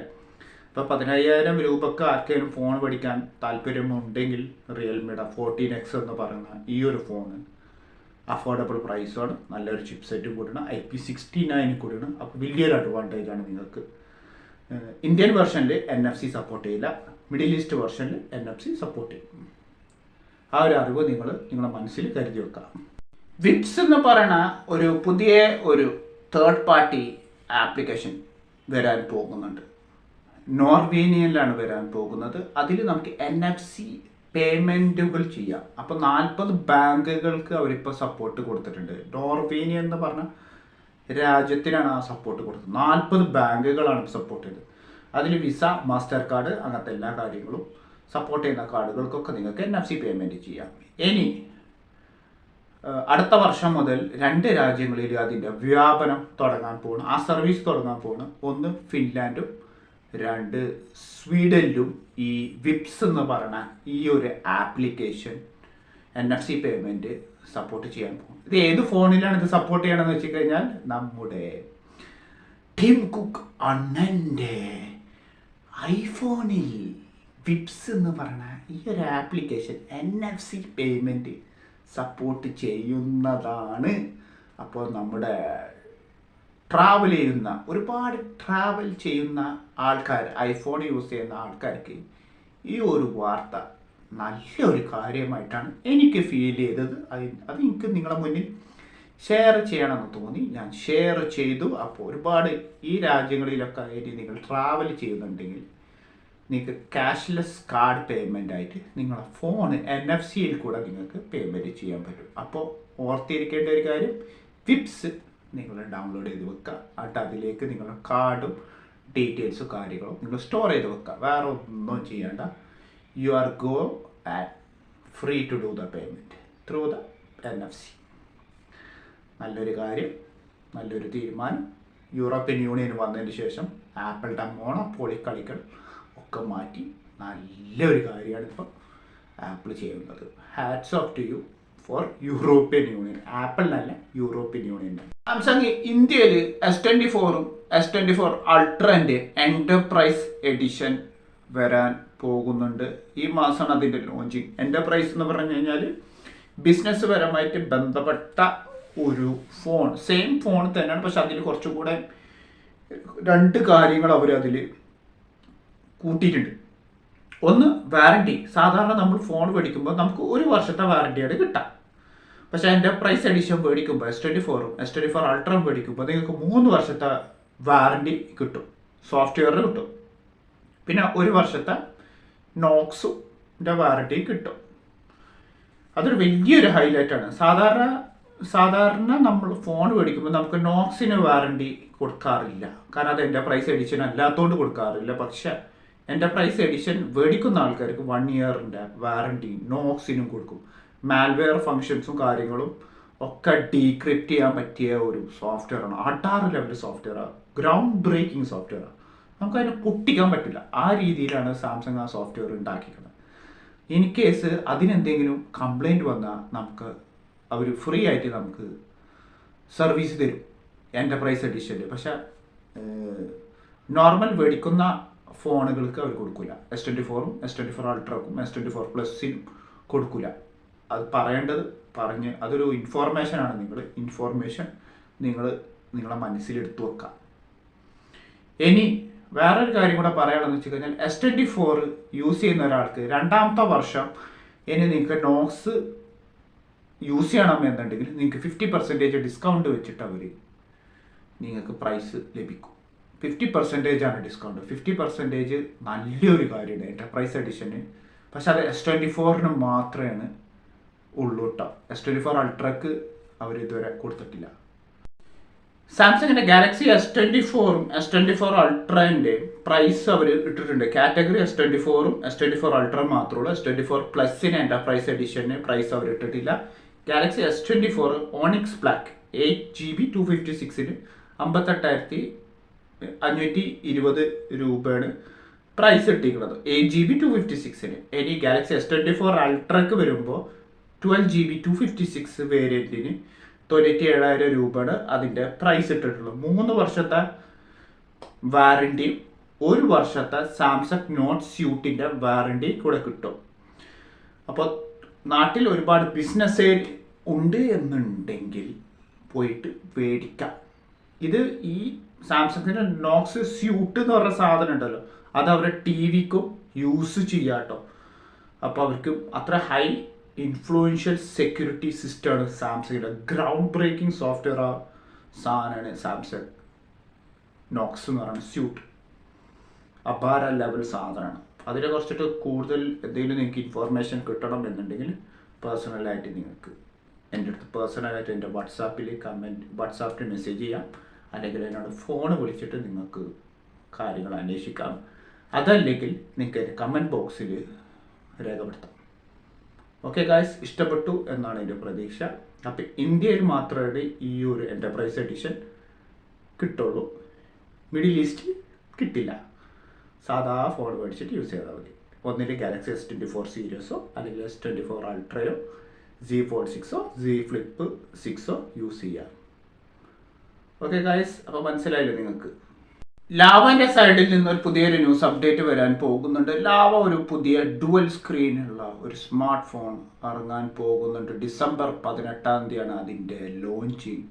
ഇപ്പോൾ 10000 രൂപക്ക് ആർക്കെങ്കിലും ഫോൺ മേടിക്കാൻ താല്പര്യമുണ്ടെങ്കിൽ റിയൽമിയുടെ 14X എന്ന് പറയുന്ന ഈ ഒരു ഫോണ് അഫോർഡബിൾ പ്രൈസാണ്. നല്ലൊരു ചിപ്സെറ്റും കൂടിയാണ്, IP69 കൂടിയാണ്. അപ്പോൾ വലിയൊരു അഡ്വാൻറ്റേജാണ് നിങ്ങൾക്ക്. ഇന്ത്യൻ വെർഷനിൽ NFC സപ്പോർട്ട് ചെയ്യില്ല, മിഡിൽ ഈസ്റ്റ് വെർഷനിൽ NFC സപ്പോർട്ട് ചെയ്യും. ആ ഒരു അറിവ് നിങ്ങളുടെ മനസ്സിൽ കരുതി വെക്കാം. വിപ്സ് എന്ന് പറയുന്ന ഒരു പുതിയ തേർഡ് പാർട്ടി ആപ്ലിക്കേഷൻ വരാൻ പോകുന്നുണ്ട്. നോർവേനിയനിലാണ് വരാൻ പോകുന്നത്. അതിൽ നമുക്ക് NFC പേയ്മെൻറ്റുകൾ ചെയ്യാം. അപ്പോൾ 40 ബാങ്കുകൾക്ക് അവരിപ്പോൾ സപ്പോർട്ട് കൊടുത്തിട്ടുണ്ട്. നോർവേനിയ എന്ന് പറഞ്ഞ രാജ്യത്തിനാണ് ആ സപ്പോർട്ട് കൊടുത്തത്. 40 ബാങ്കുകളാണ് സപ്പോർട്ട് ചെയ്തത്. അതിൽ വിസ, മാസ്റ്റർ കാർഡ്, അങ്ങനത്തെ എല്ലാ കാര്യങ്ങളും സപ്പോർട്ട് ചെയ്യുന്ന കാർഡുകൾക്കൊക്കെ നിങ്ങൾക്ക് NFC പേയ്മെൻറ്റ് ചെയ്യാം. ഇനി അടുത്ത വർഷം മുതൽ 2 രാജ്യങ്ങളിൽ അതിൻ്റെ വ്യാപനം തുടങ്ങാൻ പോകുന്നു, ആ സർവീസ് തുടങ്ങാൻ പോകുന്നു. ഒന്ന് ഫിൻലാൻഡും 2 സ്വീഡനിലും ഈ വിപ്സ് എന്ന് പറയുന്ന ഈ ഒരു ആപ്ലിക്കേഷൻ NFC പേയ്മെൻറ്റ് സപ്പോർട്ട് ചെയ്യാൻ പോകും. ഇത് ഏത് ഫോണിലാണ് ഇത് സപ്പോർട്ട് ചെയ്യണമെന്ന് വെച്ച് കഴിഞ്ഞാൽ നമ്മുടെ ടിം കുക്ക് അണ്ണൻ്റെ ഐഫോണിൽ വിപ്സ് എന്ന് പറയുന്ന ഈ ഒരു ആപ്ലിക്കേഷൻ NFC പേയ്മെൻറ്റ് സപ്പോർട്ട് ചെയ്യുന്നതാണ്. അപ്പോൾ നമ്മുടെ ഒരുപാട് ട്രാവൽ ചെയ്യുന്ന ആൾക്കാർ, ഐഫോൺ യൂസ് ചെയ്യുന്ന ആൾക്കാർക്ക് ഈ ഒരു വാർത്ത നല്ലൊരു കാര്യമായിട്ടാണ് എനിക്ക് ഫീൽ ചെയ്തത്. അത് എനിക്ക് നിങ്ങളുടെ മുന്നിൽ ഷെയർ ചെയ്യണമെന്ന് തോന്നി, ഞാൻ ഷെയർ ചെയ്തു. അപ്പോൾ ഒരുപാട് ഈ രാജ്യങ്ങളിലൊക്കെ ആയിട്ട് നിങ്ങൾ ട്രാവൽ ചെയ്യുന്നുണ്ടെങ്കിൽ നിങ്ങൾക്ക് ക്യാഷ്ലെസ് കാർഡ് പേയ്മെൻ്റ് ആയിട്ട് നിങ്ങളുടെ ഫോൺ NFC-യിൽ കൂടെ നിങ്ങൾക്ക് പേയ്മെൻറ്റ് ചെയ്യാൻ പറ്റും. അപ്പോൾ ഓർത്തിരിക്കേണ്ട ഒരു കാര്യം, വിപ്സ് നിങ്ങൾ ഡൗൺലോഡ് ചെയ്ത് വെക്കുക. എന്നിട്ട് അതിലേക്ക് നിങ്ങളുടെ കാർഡും ഡീറ്റെയിൽസും കാര്യങ്ങളും നിങ്ങൾ സ്റ്റോർ ചെയ്ത് വെക്കുക. വേറെ ഒന്നും ചെയ്യേണ്ട. You are free to do the payment through the NFC. നല്ലൊരു കാര്യം, നല്ലൊരു തീരുമാനം. യൂറോപ്യൻ യൂണിയൻ വന്നതിന് ശേഷം ആപ്പിളുടെ മോണോപോളി കളികൾ ഒക്കെ മാറ്റി നല്ലൊരു കാര്യമാണ് ഇപ്പോൾ ആപ്പിൾ ചെയ്യുന്നത്. Hats off to you for European Union. ആപ്പിളിനല്ല, യൂറോപ്യൻ യൂണിയൻ. സാംസങ് ഇന്ത്യയിൽ S24ഉം S24 അൾട്രൻ്റെ എൻ്റർപ്രൈസ് എഡിഷൻ വരാൻ പോകുന്നുണ്ട്. ഈ മാസമാണ് അതിൻ്റെ ലോഞ്ചിങ്. എൻ്റർപ്രൈസ് എന്ന് പറഞ്ഞു കഴിഞ്ഞാൽ ബിസിനസ് പരമായിട്ട് ബന്ധപ്പെട്ട ഒരു ഫോൺ, സെയിം ഫോൺ തന്നെയാണ്, പക്ഷെ അതിൽ കുറച്ചും കൂടെ 2 കാര്യങ്ങൾ അവരതിൽ കൂട്ടിയിട്ടുണ്ട്. ഒന്ന്, വാറണ്ടി. സാധാരണ നമ്മൾ ഫോൺ മേടിക്കുമ്പോൾ നമുക്ക് 1 വർഷത്തെ വാറണ്ടിയാണ് കിട്ടുക. പക്ഷേ എൻ്റർപ്രൈസ് എഡിഷൻ മേടിക്കുമ്പോൾ S24ഉം S24 അൾട്രയും മേടിക്കുമ്പോൾ നിങ്ങൾക്ക് 3 വർഷത്തെ വാറണ്ടി കിട്ടും, സോഫ്റ്റ്വെയറിൽ കിട്ടും. പിന്നെ 1 വർഷത്തെ നോക്സിൻ്റെ വാറണ്ടി കിട്ടും. അതൊരു വലിയൊരു ഹൈലൈറ്റാണ്. സാധാരണ നമ്മൾ ഫോൺ മേടിക്കുമ്പോൾ നമുക്ക് നോക്സിന് വാറണ്ടി കൊടുക്കാറില്ല, കാരണം അത് എൻ്റർപ്രൈസ് എഡിഷൻ അല്ലാത്തതുകൊണ്ട് കൊടുക്കാറില്ല. പക്ഷേ എൻ്റർപ്രൈസ് എഡിഷൻ മേടിക്കുന്ന ആൾക്കാർക്ക് 1 ഇയറിൻ്റെ വാറണ്ടി നോക്സിനും കൊടുക്കും. മാൽവെയർ ഫങ്ഷൻസും കാര്യങ്ങളും ഒക്കെ ഡീക്രിപ്റ്റ് ചെയ്യാൻ പറ്റിയ ഒരു സോഫ്റ്റ്വെയറാണ്. 16 ലെവൽ സോഫ്റ്റ്വെയറാണ്, ഗ്രൗണ്ട് ബ്രേക്കിംഗ് സോഫ്റ്റ്വെയറാണ്. നമുക്കതിനെ പൊട്ടിക്കാൻ പറ്റില്ല. ആ രീതിയിലാണ് സാംസങ് ആ സോഫ്റ്റ്വെയർ ഉണ്ടാക്കിക്കുന്നത്. ഇൻ കേസ് അതിനെന്തെങ്കിലും കംപ്ലൈൻറ്റ് വന്നാൽ നമുക്ക് അവർ ഫ്രീ ആയിട്ട് നമുക്ക് സർവീസ് തരും എൻ്റർപ്രൈസ് എഡിഷനിൽ. പക്ഷേ നോർമൽ മേടിക്കുന്ന ഫോണുകൾക്ക് അവർ കൊടുക്കില്ല. S24ഉം S24 അൾട്രക്കും S24 പ്ലസിനും കൊടുക്കില്ല. അത് പറയേണ്ടത് പറഞ്ഞ് അതൊരു ഇൻഫോർമേഷനാണ്. ഇൻഫോർമേഷൻ നിങ്ങളെ മനസ്സിലെടുത്തു വെക്കാം. ഇനി വേറൊരു കാര്യം കൂടെ പറയാനുള്ളത് വെച്ച് കഴിഞ്ഞാൽ S24 യൂസ് ചെയ്യുന്ന ഒരാൾക്ക് 2ാമത്തെ വർഷം ഇനി നിങ്ങൾക്ക് നോക്സ് യൂസ് ചെയ്യണം എന്നുണ്ടെങ്കിൽ നിങ്ങൾക്ക് 50% ഡിസ്കൗണ്ട് വെച്ചിട്ട് അവർ നിങ്ങൾക്ക് പ്രൈസ് ലഭിക്കും. 50% ആണ് ഡിസ്കൗണ്ട്. 50% നല്ലൊരു കാര്യമാണ് എൻ്റർപ്രൈസ് എഡിഷന്. പക്ഷെ അത് S24 മാത്രമേ ഉള്ളൂ കേട്ടോ. S24 അൾട്രക്ക് അവർ ഇതുവരെ കൊടുത്തിട്ടില്ല. സാംസങ്ങിൻ്റെ ഗാലക്സി S24ഉം S24 അൾട്രേൻ്റെ പ്രൈസ് അവർ ഇട്ടിട്ടുണ്ട്. കാറ്റഗറി S24ഉം S24 അൾട്ര മാത്രമുള്ളൂ. S24 പ്ലസിന് എൻ്റർപ്രൈസ് എഡിഷന് പ്രൈസ് അവർ ഇട്ടിട്ടില്ല. Galaxy S24 onyx black 8GB 256-ന് 58,520 രൂപയാണ് പ്രൈസ് ഇട്ടിരിക്കുന്നത്. 8GB 256-ന്. ഇനി ഗാലക്സി S24 അൾട്രക്ക് വരുമ്പോൾ 12GB 256 വേരിയൻറ്റിന് 97,000 രൂപയാണ് അതിൻ്റെ പ്രൈസ് ഇട്ടിട്ടുള്ളത്. 3 വർഷത്തെ വാറണ്ടിയും 1 വർഷത്തെ സാംസങ് നോട്ട് സ്യൂട്ടിൻ്റെ വാറണ്ടി കൂടെ കിട്ടും. അപ്പോൾ നാട്ടിൽ ഒരുപാട് ബിസിനസ് ഉണ്ട് എന്നുണ്ടെങ്കിൽ പോയിട്ട് മേടിക്കാം. ഇത് ഈ സാംസങ്ങിൻ്റെ നോക്സ് സ്യൂട്ട് എന്ന് പറഞ്ഞ സാധനം ഉണ്ടല്ലോ, അത് അവരുടെ TV-ക്കും യൂസ് ചെയ്യാം കേട്ടോ. അപ്പോൾ അവർക്ക് അത്ര ഹൈ ഇൻഫ്ലുവൻഷ്യൽ സെക്യൂരിറ്റി സിസ്റ്റമാണ് സാംസങ്ങിൻ്റെ. ഗ്രൗണ്ട് ബ്രേക്കിംഗ് സോഫ്റ്റ്വെയർ സാധനമാണ് സാംസങ് നോക്സ് എന്ന് പറയുന്നത് സ്യൂട്ട്. അപാര ലെവൽ സാധനമാണ്. അതിനെ കുറിച്ചിട്ട് കൂടുതൽ എന്തെങ്കിലും നിങ്ങൾക്ക് ഇൻഫോർമേഷൻ കിട്ടണം എന്നുണ്ടെങ്കിൽ പേഴ്സണലായിട്ട് നിങ്ങൾക്ക് എൻ്റെ അടുത്ത് പേഴ്സണലായിട്ട് എൻ്റെ വാട്സാപ്പിൽ മെസ്സേജ് ചെയ്യാം. അല്ലെങ്കിൽ എന്നോട് ഫോൺ വിളിച്ചിട്ട് നിങ്ങൾക്ക് കാര്യങ്ങൾ അന്വേഷിക്കാം. അതല്ലെങ്കിൽ നിങ്ങൾക്ക് എൻ്റെ കമൻറ്റ് ബോക്സിൽ രേഖപ്പെടുത്താം. ഓക്കെ ഗായ്സ്, ഇഷ്ടപ്പെട്ടു എന്നാണ് എൻ്റെ പ്രതീക്ഷ. അപ്പോൾ ഇന്ത്യയിൽ മാത്രമേ ഈ ഒരു എൻ്റർപ്രൈസ് എഡിഷൻ കിട്ടുള്ളൂ. മിഡിൽ ഈസ്റ്റിൽ കിട്ടില്ല. സാധാ ഫോൺ മേടിച്ചിട്ട് യൂസ് ചെയ്താൽ മതി. ഒന്നിൽ ഗാലക്സി S24 സീരീസോ അല്ലെങ്കിൽ S24 അൾട്രയോ Z Fold 6ഓ Z Flip 6ഓ യൂസ് ചെയ്യാം. ഓക്കെ ഗായ്സ്, അപ്പോൾ മനസ്സിലായില്ലേ നിങ്ങൾക്ക്? ലാവൻ്റെ സൈഡിൽ നിന്ന് ഒരു പുതിയൊരു ന്യൂസ് അപ്ഡേറ്റ് വരാൻ പോകുന്നുണ്ട്. ലാവ ഒരു പുതിയ ഡുവൽ സ്ക്രീനുള്ള ഒരു സ്മാർട്ട് ഫോൺ ഇറങ്ങാൻ പോകുന്നുണ്ട്. ഡിസംബർ 18 അതിൻ്റെ ലോഞ്ചിങ്.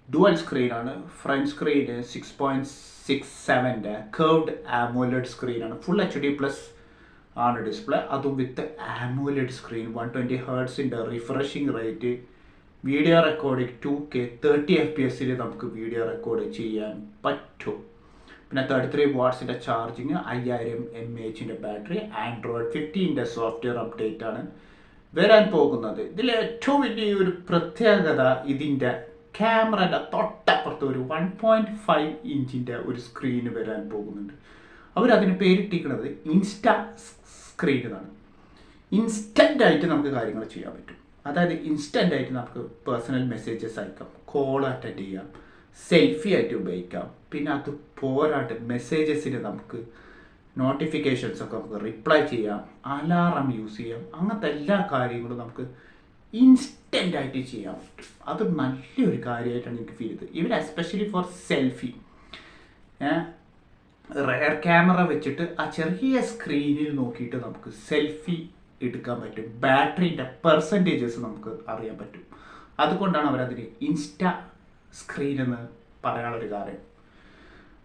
ഡുവൽ സ്ക്രീനാണ്. ഫ്രണ്ട് സ്ക്രീന് 6.67 കർവ്ഡ് AMOLED സ്ക്രീനാണ്. ഫുൾ HD+ ആണ് ഡിസ്പ്ലേ. അതും with AMOLED screen. 120 Hz refreshing rate. Video recording 2K 30 FPS നമുക്ക് വീഡിയോ റെക്കോർഡ് ചെയ്യാൻ പറ്റും. പിന്നെ 33 വാട്ട്സിൻ്റെ charging, 5000 mAh battery. Android 15 software update ആണ് വരാൻ പോകുന്നത്. ഇതിൽ ഏറ്റവും വലിയൊരു പ്രത്യേകത ഇതിൻ്റെ ക്യാമറയുടെ തൊട്ടപ്പുറത്ത് ഒരു 1.5 ഇഞ്ചിൻ്റെ ഒരു സ്ക്രീന് വരാൻ പോകുന്നുണ്ട്. അവരതിന് പേരിട്ടിരിക്കുന്നത് ഇൻസ്റ്റാ സ്ക്രീൻ എന്നാണ്. ഇൻസ്റ്റൻ്റായിട്ട് നമുക്ക് കാര്യങ്ങൾ ചെയ്യാൻ പറ്റും. അതായത് ഇൻസ്റ്റൻ്റായിട്ട് നമുക്ക് പേഴ്സണൽ മെസ്സേജസ് അയക്കാം, കോൾ അറ്റൻഡ് ചെയ്യാം, സെൽഫി ആയിട്ട് ഉപയോഗിക്കാം. പിന്നെ അത് പോരാട്ട് മെസ്സേജസിന് നമുക്ക് നോട്ടിഫിക്കേഷൻസൊക്കെ നമുക്ക് റിപ്ലൈ ചെയ്യാം, അലാറം യൂസ് ചെയ്യാം. അങ്ങനത്തെ എല്ലാ കാര്യങ്ങളും നമുക്ക് ഇൻസ്റ്റൻ്റായിട്ട് ചെയ്യാൻ പറ്റും. അത് നല്ലൊരു കാര്യമായിട്ടാണ് എനിക്ക് ഫീൽ ചെയ്തത്. ഇവർ especially for selfie rare camera വെച്ചിട്ട് ആ ചെറിയ സ്ക്രീനിൽ നോക്കിയിട്ട് നമുക്ക് സെൽഫി എടുക്കാൻ പറ്റും. ബാറ്ററിൻ്റെ പെർസെൻറ്റേജസ് നമുക്ക് അറിയാൻ പറ്റും. അതുകൊണ്ടാണ് അവരതിന് ഇൻസ്റ്റാ സ്ക്രീൻ എന്ന് പറയാനുള്ളൊരു കാര്യം.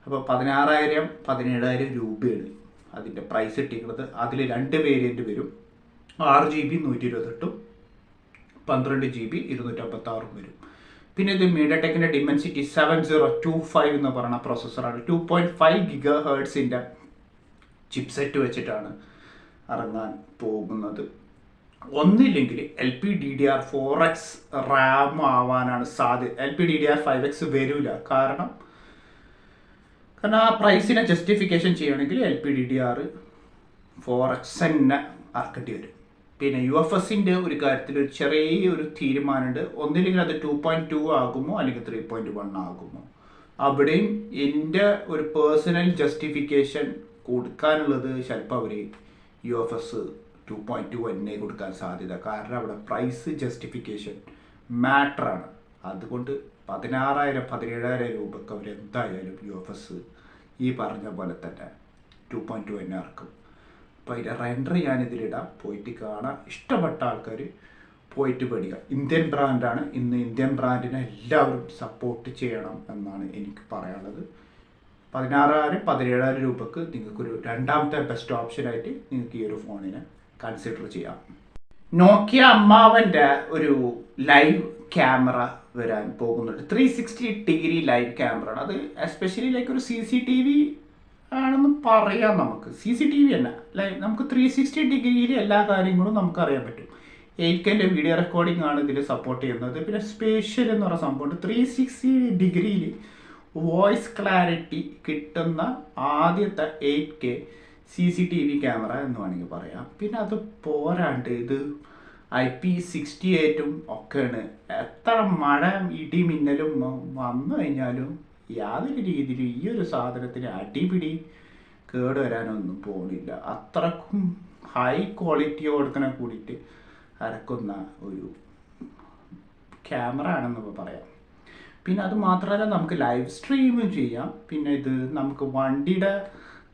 അപ്പോൾ 16,000 17,000 രൂപയാണ് അതിൻ്റെ പ്രൈസ് ഇട്ടിരിക്കുന്നത്. അതിൽ 2 വേരിയൻറ്റ് വരും. 6GB 128ഉം 12GB 256ഉം വരും. പിന്നെ ഇത് മീഡിയടെക്കിൻ്റെ ഡിമെൻസിറ്റി 7025 എന്ന് പറയുന്ന പ്രോസസ്സറാണ്. 2.5 GHz ചിപ്സെറ്റ് വെച്ചിട്ടാണ് ഇറങ്ങാൻ പോകുന്നത്. ഒന്നില്ലെങ്കിൽ LPDDR4X റാം ആവാനാണ് സാധ്യത. LPDDR5X വരില്ല. കാരണം ആ പ്രൈസിനെ ജസ്റ്റിഫിക്കേഷൻ ചെയ്യുകയാണെങ്കിൽ LPDDR4X തന്നെ ഇറക്കേണ്ടി വരും. പിന്നെ UFSൻ്റെ ഒരു കാര്യത്തിൽ ഒരു ചെറിയൊരു തീരുമാനമുണ്ട്. ഒന്നില്ലെങ്കിൽ അത് 2.2 ആകുമോ അല്ലെങ്കിൽ 3.1 ആകുമോ. അവിടെയും എൻ്റെ ഒരു പേഴ്സണൽ ജസ്റ്റിഫിക്കേഷൻ കൊടുക്കാനുള്ളത് ചിലപ്പോൾ അവർ UFS 2.2 തന്നെ കൊടുക്കാൻ സാധ്യത. കാരണം അവിടെ പ്രൈസ് ജസ്റ്റിഫിക്കേഷൻ മാറ്ററാണ്. അതുകൊണ്ട് 16,000-17,000 രൂപയ്ക്ക് അവർ എന്തായാലും UFS ഈ പറഞ്ഞ പോലെ തന്നെ 2.2 തന്നെ ഇറക്കും. അപ്പോൾ അതിൻ്റെ റെൻഡർ ഞാനിതിലിടാം, പോയിട്ട് കാണാം. ഇഷ്ടപ്പെട്ട ആൾക്കാർ പോയിട്ട് പേടിക്കുക. ഇന്ത്യൻ ബ്രാൻഡാണ്. ഇന്ന് ഇന്ത്യൻ ബ്രാൻഡിനെ എല്ലാവരും സപ്പോർട്ട് ചെയ്യണം എന്നാണ് എനിക്ക് പറയാനുള്ളത്. 16,000-17,000 രൂപക്ക് നിങ്ങൾക്കൊരു രണ്ടാമത്തെ ബെസ്റ്റ് ഓപ്ഷനായിട്ട് നിങ്ങൾക്ക് ഈ ഒരു ഫോണിനെ കൺസിഡർ ചെയ്യാം. നോക്കിയ അമ്മാവൻ്റെ ഒരു ലൈവ് ക്യാമറ വരാൻ പോകുന്നുണ്ട്. 360 ലൈവ് ക്യാമറ ആണ്. അത് എസ്പെഷ്യലി ലൈക്ക് ഒരു CCTV ആണെന്ന് പറയാം. നമുക്ക് CCTV തന്നെ നമുക്ക് 360 എല്ലാ കാര്യങ്ങളും നമുക്ക് അറിയാൻ പറ്റും. 8K വീഡിയോ റെക്കോർഡിംഗ് ആണ് ഇതിൽ സപ്പോർട്ട് ചെയ്യുന്നത്. പിന്നെ സ്പേഷ്യൽ എന്ന് പറയുന്ന സംഭവമുണ്ട്. 360 വോയിസ് ക്ലാരിറ്റി കിട്ടുന്ന ആദ്യത്തെ 8K CCTV ക്യാമറ എന്ന് വേണമെങ്കിൽ പറയാം. പിന്നെ അത് പോരാണ്ട് ഇത് IP68 ഒക്കെയാണ്. എത്ര മഴ ഇടി മിന്നലും വന്നു കഴിഞ്ഞാലും യാതൊരു രീതിയിലും ഈ ഒരു സാധനത്തിന് അടിപിടി കേട് വരാനൊന്നും പോകുന്നില്ല. അത്രക്കും ഹൈ ക്വാളിറ്റിയോടത്തിനെ കൂടിയിട്ട് ഇറക്കുന്ന ഒരു ക്യാമറ ആണെന്ന് പറയാം. പിന്നെ അത് മാത്രമല്ല നമുക്ക് ലൈവ് സ്ട്രീമും ചെയ്യാം. പിന്നെ ഇത് നമുക്ക് വണ്ടിയുടെ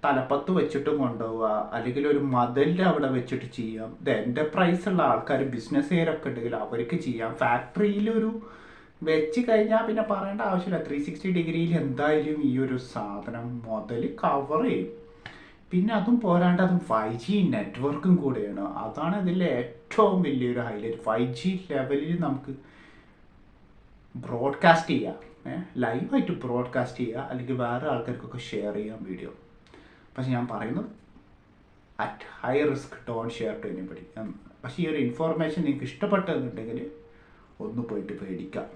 തലപ്പത്ത് വെച്ചിട്ട് കൊണ്ടുപോവുക, അല്ലെങ്കിൽ ഒരു മതിലിൻ്റെ അവിടെ വെച്ചിട്ട് ചെയ്യാം. ഇത് എൻ്റർപ്രൈസ് ഉള്ള ആൾക്കാർ ബിസിനസ്സുകാരൊക്കെ ഉണ്ടെങ്കിൽ അവർക്ക് ചെയ്യാം. ഫാക്ടറിയിലൊരു വെച്ച് കഴിഞ്ഞാൽ പിന്നെ പറയേണ്ട ആവശ്യമില്ല. 360 എന്തായാലും ഈ ഒരു സാധനം മുതൽ കവർ ചെയ്യും. പിന്നെ അതും പോരാണ്ട് അതും 5G നെറ്റ്വർക്കും കൂടെയാണ്. അതാണ് ഇതിലെ ഏറ്റവും വലിയൊരു ഹൈലൈറ്റ്. 5G ലെവലിൽ നമുക്ക് ബ്രോഡ്കാസ്റ്റ് ചെയ്യാം, ലൈവായിട്ട് ബ്രോഡ്കാസ്റ്റ് ചെയ്യുക, അല്ലെങ്കിൽ വേറെ ആൾക്കാർക്കൊക്കെ ഷെയർ ചെയ്യാം വീഡിയോ. പക്ഷെ ഞാൻ പറയുന്നത് at high risk don't share to anybody. പക്ഷേ ഈ ഒരു ഇൻഫോർമേഷൻ നിങ്ങൾക്ക് ഇഷ്ടപ്പെട്ടെന്നുണ്ടെങ്കിൽ ഒന്ന് പോയിട്ട് പേടിക്കാം.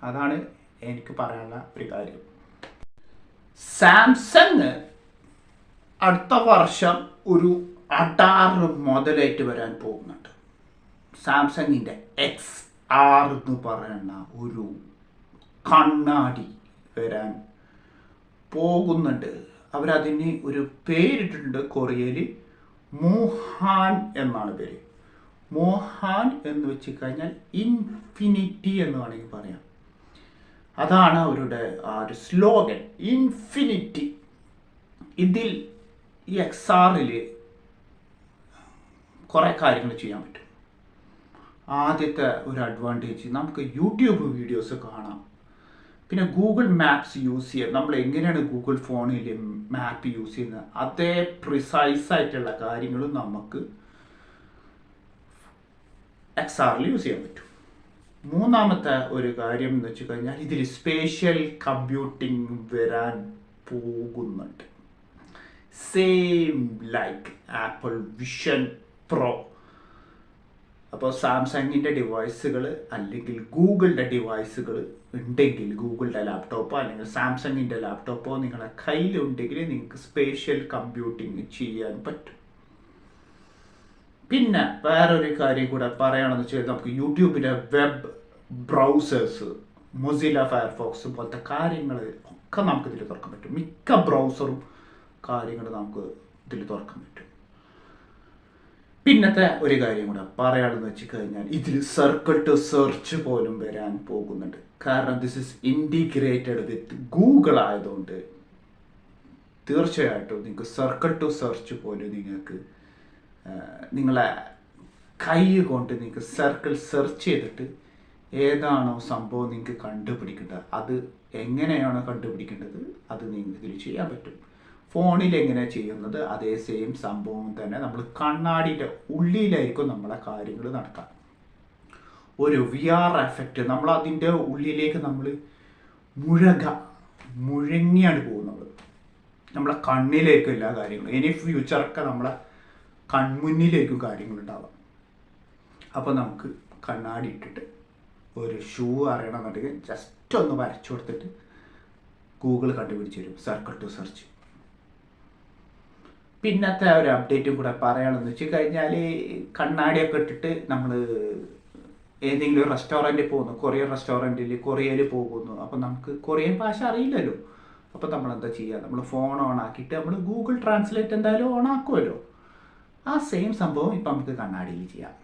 അതാണ് എനിക്ക് പറയാനുള്ള ഒരു കാര്യം. സാംസങ് അടുത്ത വർഷം ഒരു അഡാറ് മോഡലായിട്ട് വരാൻ പോകുന്നുണ്ട്. സാംസങ്ങിൻ്റെ XR എന്ന് പറയുന്ന ഒരു കണ്ണാടി വരാൻ പോകുന്നുണ്ട്. അവരതിന് ഒരു പേരിട്ടിട്ടുണ്ട്. കൊറിയയിൽ മോഹാൻ എന്നാണ് പേര്. മോഹാൻ എന്ന് വെച്ച് കഴിഞ്ഞാൽ ഇൻഫിനിറ്റി എന്ന് വേണമെങ്കിൽ പറയാം. അതാണ് അവരുടെ ആ ഒരു സ്ലോഗൻ, ഇൻഫിനിറ്റി. ഇതിൽ ഈ XRൽ കുറേ കാര്യങ്ങൾ ചെയ്യാൻ പറ്റും. ആദ്യത്തെ ഒരു അഡ്വാൻറ്റേജ്, നമുക്ക് യൂട്യൂബ് വീഡിയോസ് കാണാം. പിന്നെ ഗൂഗിൾ മാപ്സ് യൂസ് ചെയ്യാം. നമ്മൾ എങ്ങനെയാണ് ഗൂഗിൾ ഫോണിൽ മാപ്പ് യൂസ് ചെയ്യുന്നത് അതേ പ്രിസൈസായിട്ടുള്ള കാര്യങ്ങളും നമുക്ക് XRൽ യൂസ് ചെയ്യാൻ പറ്റും. മൂന്നാമത്തെ ഒരു കാര്യം എന്ന് വെച്ച് കഴിഞ്ഞാൽ ഇതിൽ സ്പേഷ്യൽ കമ്പ്യൂട്ടിംഗ് വരാൻ പോകുന്നുണ്ട്. Same like apple vision pro. അപ്പോൾ സാംസങ്ങിൻ്റെ ഡിവൈസുകൾ അല്ലെങ്കിൽ ഗൂഗിളിൻ്റെ ഡിവൈസുകൾ ഉണ്ടെങ്കിൽ, ഗൂഗിളിൻ്റെ ലാപ്ടോപ്പോ അല്ലെങ്കിൽ സാംസങ്ങിൻ്റെ ലാപ്ടോപ്പോ നിങ്ങളുടെ കയ്യിലുണ്ടെങ്കിൽ നിങ്ങൾക്ക് സ്പേഷ്യൽ കമ്പ്യൂട്ടിങ് ചെയ്യാൻ പറ്റും. പിന്നെ വേറൊരു കാര്യം കൂടെ പറയുകയാണെന്ന് വെച്ചാൽ നമുക്ക് യൂട്യൂബിൻ്റെ വെബ് ബ്രൗസേഴ്സ്, മൊസില്ല ഫയർഫോക്സ് പോലത്തെ കാര്യങ്ങൾ ഒക്കെ നമുക്കിതിൽ തുറക്കാൻ പറ്റും. മിക്ക ബ്രൗസറും കാര്യങ്ങൾ നമുക്ക് ഇതിൽ തുറക്കാൻ പറ്റും. പിന്നത്തെ ഒരു കാര്യം കൂടെ പറയാണെന്ന് വെച്ച് കഴിഞ്ഞാൽ ഇതിൽ സർക്കിൾ ടു സെർച്ച് പോലും വരാൻ പോകുന്നുണ്ട്. കാരണം this is integrated with Google ആയതുകൊണ്ട് തീർച്ചയായിട്ടും നിങ്ങൾക്ക് സർക്കിൾ ടു സെർച്ച് പോലും നിങ്ങൾക്ക് നിങ്ങളെ കൈ കൊണ്ട് നിങ്ങൾക്ക് സർക്കിൾ സെർച്ച് ചെയ്തിട്ട് ഏതാണോ സംഭവം നിങ്ങൾക്ക് കണ്ടുപിടിക്കേണ്ടത്, അത് എങ്ങനെയാണോ കണ്ടുപിടിക്കേണ്ടത് അത് നിങ്ങൾക്ക് ഇതിൽ ചെയ്യാൻ പറ്റും. ഫോണിൽ എങ്ങനെ ചെയ്യുന്നത് അതേ സെയിം സംഭവം തന്നെ നമ്മൾ കണ്ണാടിയുടെ ഉള്ളിലായിരിക്കും നമ്മളെ കാര്യങ്ങൾ നടക്കാം. ഒരു VR എഫക്റ്റ്, നമ്മൾ അതിൻ്റെ ഉള്ളിലേക്ക് നമ്മൾ മുഴങ്ങിയാണ് പോകുന്നത്. നമ്മളെ കണ്ണിലേക്കും എല്ലാ കാര്യങ്ങളും, ഇനി ഫ്യൂച്ചറൊക്കെ നമ്മളെ കൺമുന്നിലേക്കും കാര്യങ്ങളുണ്ടാവാം. അപ്പോൾ നമുക്ക് കണ്ണാടി ഇട്ടിട്ട് ഒരു ഷൂ അറിയണമെന്നുണ്ടെങ്കിൽ ജസ്റ്റ് ഒന്ന് വരച്ചു കൊടുത്തിട്ട് ഗൂഗിൾ കണ്ടുപിടിച്ച് തരും സർക്കിൾ ടു സെർച്ച്. പിന്നത്തെ ഒരു അപ്ഡേറ്റും കൂടെ പറയുകയാണെന്ന് വെച്ച് കഴിഞ്ഞാൽ കണ്ണാടിയൊക്കെ ഇട്ടിട്ട് നമ്മൾ ഏതെങ്കിലും ഒരു റെസ്റ്റോറൻറ്റിൽ പോകുന്നു, കൊറിയൻ റെസ്റ്റോറൻറ്റിൽ കൊറിയയിൽ പോകുന്നു. അപ്പോൾ നമുക്ക് കൊറിയൻ ഭാഷ അറിയില്ലല്ലോ. അപ്പോൾ നമ്മൾ എന്താ ചെയ്യുക? നമ്മൾ ഫോൺ ഓൺ ആക്കിയിട്ട് നമ്മൾ ഗൂഗിൾ ട്രാൻസ്ലേറ്റ് എന്തായാലും ഓൺ ആക്കുമല്ലോ. ആ സെയിം സംഭവം ഇപ്പം നമുക്ക് കണ്ണാടിയിൽ ചെയ്യാം,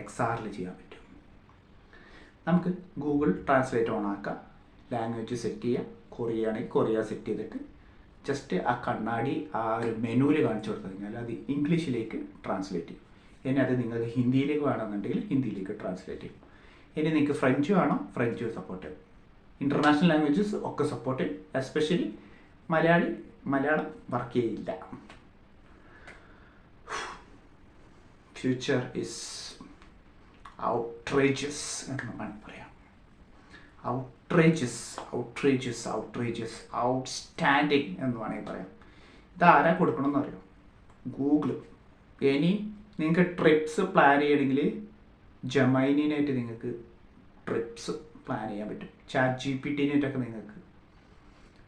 XRൽ ചെയ്യാൻ പറ്റും. നമുക്ക് ഗൂഗിൾ ട്രാൻസ്ലേറ്റ് ഓൺ ആക്കാം, ലാംഗ്വേജ് സെറ്റ് ചെയ്യാം. കൊറിയ ആണെങ്കിൽ കൊറിയ സെറ്റ് ചെയ്തിട്ട് ജസ്റ്റ് ആ കണ്ണാടി ആ ഒരു മെനുവിൽ കാണിച്ചു കൊടുത്തു കഴിഞ്ഞാൽ അത് ഇംഗ്ലീഷിലേക്ക് ട്രാൻസ്ലേറ്റ് ചെയ്യും. ഇനി അത് നിങ്ങൾക്ക് ഹിന്ദിയിലേക്ക് വേണമെന്നുണ്ടെങ്കിൽ ഹിന്ദിയിലേക്ക് ട്രാൻസ്ലേറ്റ് ചെയ്യും. ഇനി നിങ്ങൾക്ക് ഫ്രഞ്ച് വേണം, ഫ്രഞ്ച് സപ്പോർട്ട് ചെയ്യും. ഇൻ്റർനാഷണൽ ലാംഗ്വേജസ് ഒക്കെ സപ്പോർട്ട് ചെയ്യും. എസ്പെഷ്യലി മലയാളം വർക്ക് ചെയ്യില്ല. ഫ്യൂച്ചർ ഇസ് ഔട്ട്റേജസ് എന്ന് വേണമെങ്കിൽ പറയാം. ഔട്ട്റേജസ് ഔട്ട്സ്റ്റാൻഡിങ് എന്ന് വേണമെങ്കിൽ പറയാം. ഇതാരാ കൊടുക്കണമെന്ന് അറിയോ? ഗൂഗിൾ. ഇനി നിങ്ങൾക്ക് ട്രിപ്സ് പ്ലാൻ ചെയ്യണമെങ്കിൽ ജമൈനിനായിട്ട് നിങ്ങൾക്ക് ട്രിപ്സ് പ്ലാൻ ചെയ്യാൻ പറ്റും. ChatGPT-നായിട്ടൊക്കെ നിങ്ങൾക്ക്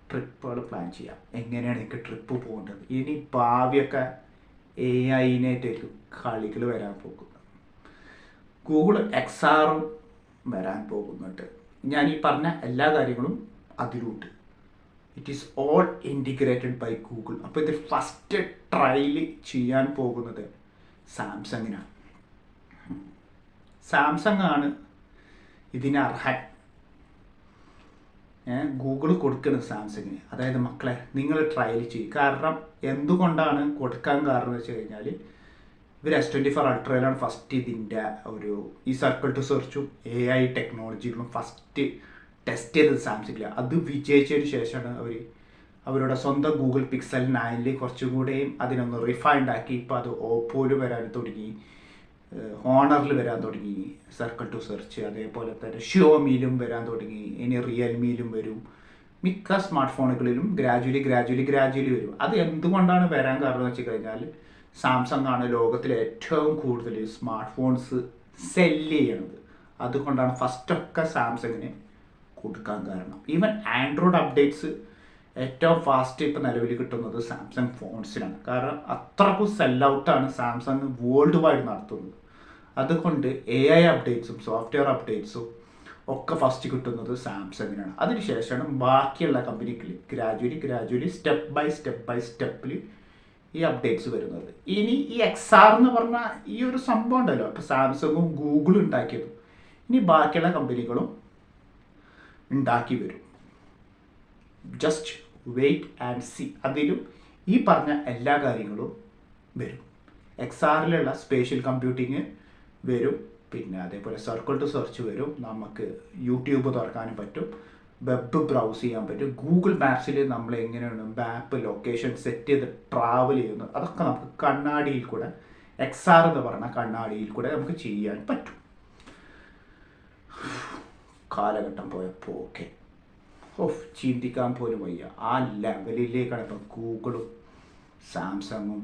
ട്രിപ്പുകൾ പ്ലാൻ ചെയ്യാം. എങ്ങനെയാണ് നിങ്ങൾക്ക് ട്രിപ്പ് പോകേണ്ടത്. ഇനി ഭാവിയൊക്കെ AI-നായിട്ടായിരിക്കും കളികൾ വരാൻ പോകുന്നത്. ഗൂഗിൾ XRും വരാൻ പോകുന്നുണ്ട്. ഞാൻ ഈ പറഞ്ഞ എല്ലാ കാര്യങ്ങളും അതിലുണ്ട്. It is all integrated by Google. അപ്പോൾ ഇത് ഫസ്റ്റ് ട്രയൽ ചെയ്യാൻ പോകുന്നത് സാംസങ്ങിനാണ്. സാംസങ് ആണ് ഇതിന് അർഹൻ. ഗൂഗിൾ കൊടുക്കുന്നത് സാംസങ്ങിന്. അതായത് മക്കളെ നിങ്ങൾ ട്രയൽ ചെയ്യും. കാരണം എന്തുകൊണ്ടാണ് കൊടുക്കാൻ കാരണം എന്ന് വെച്ച് കഴിഞ്ഞാൽ ഇവർ S24 അൾട്രയിലാണ് ഫസ്റ്റ് ഇതിൻ്റെ ഈ സർക്കിൾ ടു സെർച്ചും AI ടെക്നോളജികളും ഫസ്റ്റ് ടെസ്റ്റ് ചെയ്തത് സാംസങ്ങിൽ. അത് വിജയിച്ചതിന് ശേഷമാണ് അവരുടെ സ്വന്തം ഗൂഗിൾ പിക്സൽ 9 കുറച്ചും കൂടെയും അതിനൊന്ന് റിഫൈൻഡ് ആക്കി. ഇപ്പോൾ അത് ഓപ്പോയിൽ വരാൻ തുടങ്ങി, ഹോണറിൽ വരാൻ തുടങ്ങി സർക്കിൾ ടു സെർച്ച്. അതേപോലെ തന്നെ ഷിയോമിയിലും വരാൻ തുടങ്ങി. ഇനി റിയൽമിയിലും വരും. മിക്ക സ്മാർട്ട് ഫോണുകളിലും ഗ്രാജുവലി വരും. അത് എന്തുകൊണ്ടാണ് വരാൻ കാരണം എന്ന് വെച്ച് കഴിഞ്ഞാൽ സാംസങ് ആണ് ലോകത്തിലെ ഏറ്റവും കൂടുതൽ സ്മാർട്ട് ഫോൺസ് സെല്ല് ചെയ്യണത്. അതുകൊണ്ടാണ് ഫസ്റ്റൊക്കെ സാംസങ്ങിന് കൊടുക്കാൻ കാരണം. ഈവൻ ആൻഡ്രോയിഡ് അപ്ഡേറ്റ്സ് ഏറ്റവും ഫാസ്റ്റ് ഇപ്പോൾ നിലവിൽ കിട്ടുന്നത് സാംസങ് ഫോൺസിലാണ്. കാരണം അത്രക്കും സെല്ലൗട്ടാണ് സാംസങ് വേൾഡ് വൈഡ് നടത്തുന്നത്. അതുകൊണ്ട് AI അപ്ഡേറ്റ്സും സോഫ്റ്റ്വെയർ അപ്ഡേറ്റ്സും ഒക്കെ ഫസ്റ്റ് കിട്ടുന്നത് സാംസങ്ങിനാണ്. അതിനുശേഷമാണ് ബാക്കിയുള്ള കമ്പനികൾ ഗ്രാജുവലി സ്റ്റെപ്പ് ബൈ സ്റ്റെപ്പിൽ ഈ അപ്ഡേറ്റ്സ് വരുന്നത്. ഇനി ഈ XR എന്ന് പറഞ്ഞാൽ ഈ ഒരു സംഭവം ഉണ്ടല്ലോ, ഇപ്പോൾ സാംസങ്ങും ഗൂഗിളും ഉണ്ടാക്കിയതും ഇനി ബാക്കിയുള്ള കമ്പനികളും ഉണ്ടാക്കി വരും. Just wait and see. അതിലും ഈ പറഞ്ഞ എല്ലാ കാര്യങ്ങളും വരും. XRലുള്ള സ്പേഷ്യൽ കമ്പ്യൂട്ടിങ് വരും. പിന്നെ അതേപോലെ സർക്കിൾ ടു സെർച്ച് വരും. നമുക്ക് യൂട്യൂബ് തുറക്കാനും പറ്റും, വെബ് ബ്രൗസ് ചെയ്യാൻ പറ്റും. ഗൂഗിൾ മാപ്സിൽ നമ്മൾ എങ്ങനെയാണ് മാപ്പ് ലൊക്കേഷൻ സെറ്റ് ചെയ്ത് ട്രാവൽ ചെയ്യുന്നത് അതൊക്കെ നമുക്ക് കണ്ണാടിയിൽ കൂടെ XR എന്ന് പറഞ്ഞ കണ്ണാടിയിൽ കൂടെ നമുക്ക് ചെയ്യാൻ പറ്റും. കാലഘട്ടം പോയപ്പോൾ ഓക്കെ ചിന്തിക്കാൻ പോലും വയ്യ. ആ ലെവലിലേക്കാണ് ഇപ്പം ഗൂഗിളും സാംസങ്ങും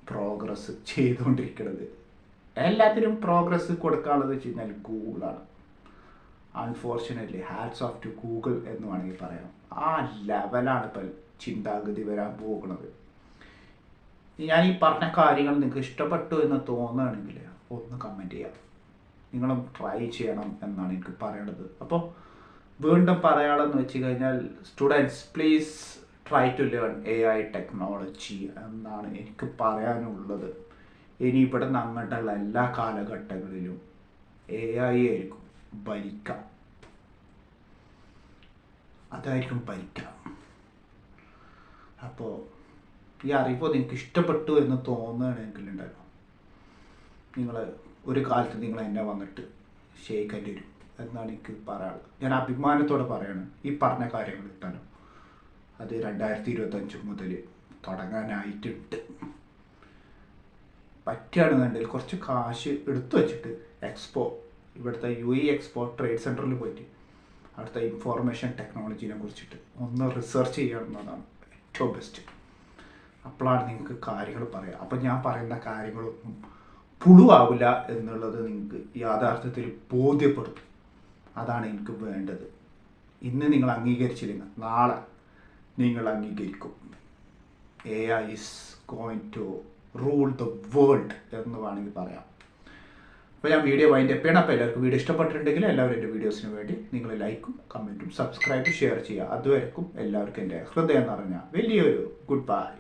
പ്രോഗ്രസ് ചെയ്തുകൊണ്ടിരിക്കുന്നത്. എല്ലാത്തിനും പ്രോഗ്രസ് കൊടുക്കാനുള്ളത് വെച്ച് കഴിഞ്ഞാൽ ഗൂഗിളാണ്. Unfortunately hats off to Google എന്ന് വേണമെങ്കിൽ പറയാം. ആ ലെവലാണ് ഇപ്പം ചിന്താഗതി വരാൻ പോകുന്നത്. ഞാൻ ഈ പറഞ്ഞ കാര്യങ്ങൾ നിങ്ങൾക്ക് ഇഷ്ടപ്പെട്ടു എന്ന് തോന്നുകയാണെങ്കിൽ ഒന്ന് കമൻറ്റ് ചെയ്യാം. നിങ്ങളും ട്രൈ ചെയ്യണം എന്നാണ് എനിക്ക് പറയേണ്ടത്. അപ്പോൾ വീണ്ടും പറയാമെന്ന് വെച്ച് കഴിഞ്ഞാൽ students please try to learn AI technology എന്നാണ് എനിക്ക് പറയാനുള്ളത്. ഇനി ഇവിടെ നിന്ന് അങ്ങോട്ടുള്ള എല്ലാ കാലഘട്ടങ്ങളിലും AI ആയിരിക്കും ഭരിക്കാം. അതായിരിക്കും ഭരിക്കാം. അപ്പോൾ ഈ അറിവ് നിങ്ങൾക്ക് ഇഷ്ടപ്പെട്ടു എന്ന് തോന്നുകയാണെങ്കിലുണ്ടല്ലോ, നിങ്ങൾ ഒരു കാലത്ത് നിങ്ങൾ എന്നെ വന്നിട്ട് ഷെയ്ക്കേണ്ടി വരും എന്നാണ് എനിക്ക് പറയാനുള്ളത്. ഞാൻ അഭിമാനത്തോടെ പറയണം. ഈ പറഞ്ഞ കാര്യങ്ങൾ കിട്ടാനോ അത് 2025 മുതൽ തുടങ്ങാനായിട്ടുണ്ട്. പറ്റുകയാണെന്നുണ്ടെങ്കിൽ കുറച്ച് കാശ് എടുത്തു വെച്ചിട്ട് ഇവിടുത്തെ UAE എക്സ്പോ ട്രേഡ് സെൻറ്ററിൽ പോയിട്ട് അവിടുത്തെ ഇൻഫോർമേഷൻ ടെക്നോളജീനെ കുറിച്ചിട്ട് ഒന്ന് റിസർച്ച് ചെയ്യണമെന്നതാണ് ഏറ്റവും ബെസ്റ്റ്. അപ്പോഴാണ് നിങ്ങൾക്ക് കാര്യങ്ങൾ പറയാം. അപ്പം ഞാൻ പറയുന്ന കാര്യങ്ങളൊന്നും പുളുവാവില്ല എന്നുള്ളത് നിങ്ങൾക്ക് യാഥാർത്ഥ്യത്തിൽ ബോധ്യപ്പെടും. അതാണ് എനിക്ക് വേണ്ടത്. ഇന്ന് നിങ്ങൾ അംഗീകരിച്ചില്ലെങ്കിൽ നാളെ നിങ്ങൾ അംഗീകരിക്കും. AI is going to rule the world എന്ന് വേണമെങ്കിൽ പറയാം. അപ്പോൾ ഞാൻ വീഡിയോ വൈൻഡ് അപ്പ് ചെയ്യണം. അപ്പോൾ എല്ലാവർക്കും വീഡിയോ ഇഷ്ടപ്പെട്ടിട്ടുണ്ടെങ്കിൽ എല്ലാവരും എൻ്റെ വീഡിയോസിന് വേണ്ടി നിങ്ങൾ ലൈക്കും കമൻറ്റും സബ്സ്ക്രൈബും ഷെയർ ചെയ്യുക. അതുവരെക്കും എല്ലാവർക്കും എൻ്റെ ഹൃദയം നിറഞ്ഞ വലിയൊരു ഗുഡ് ബൈ.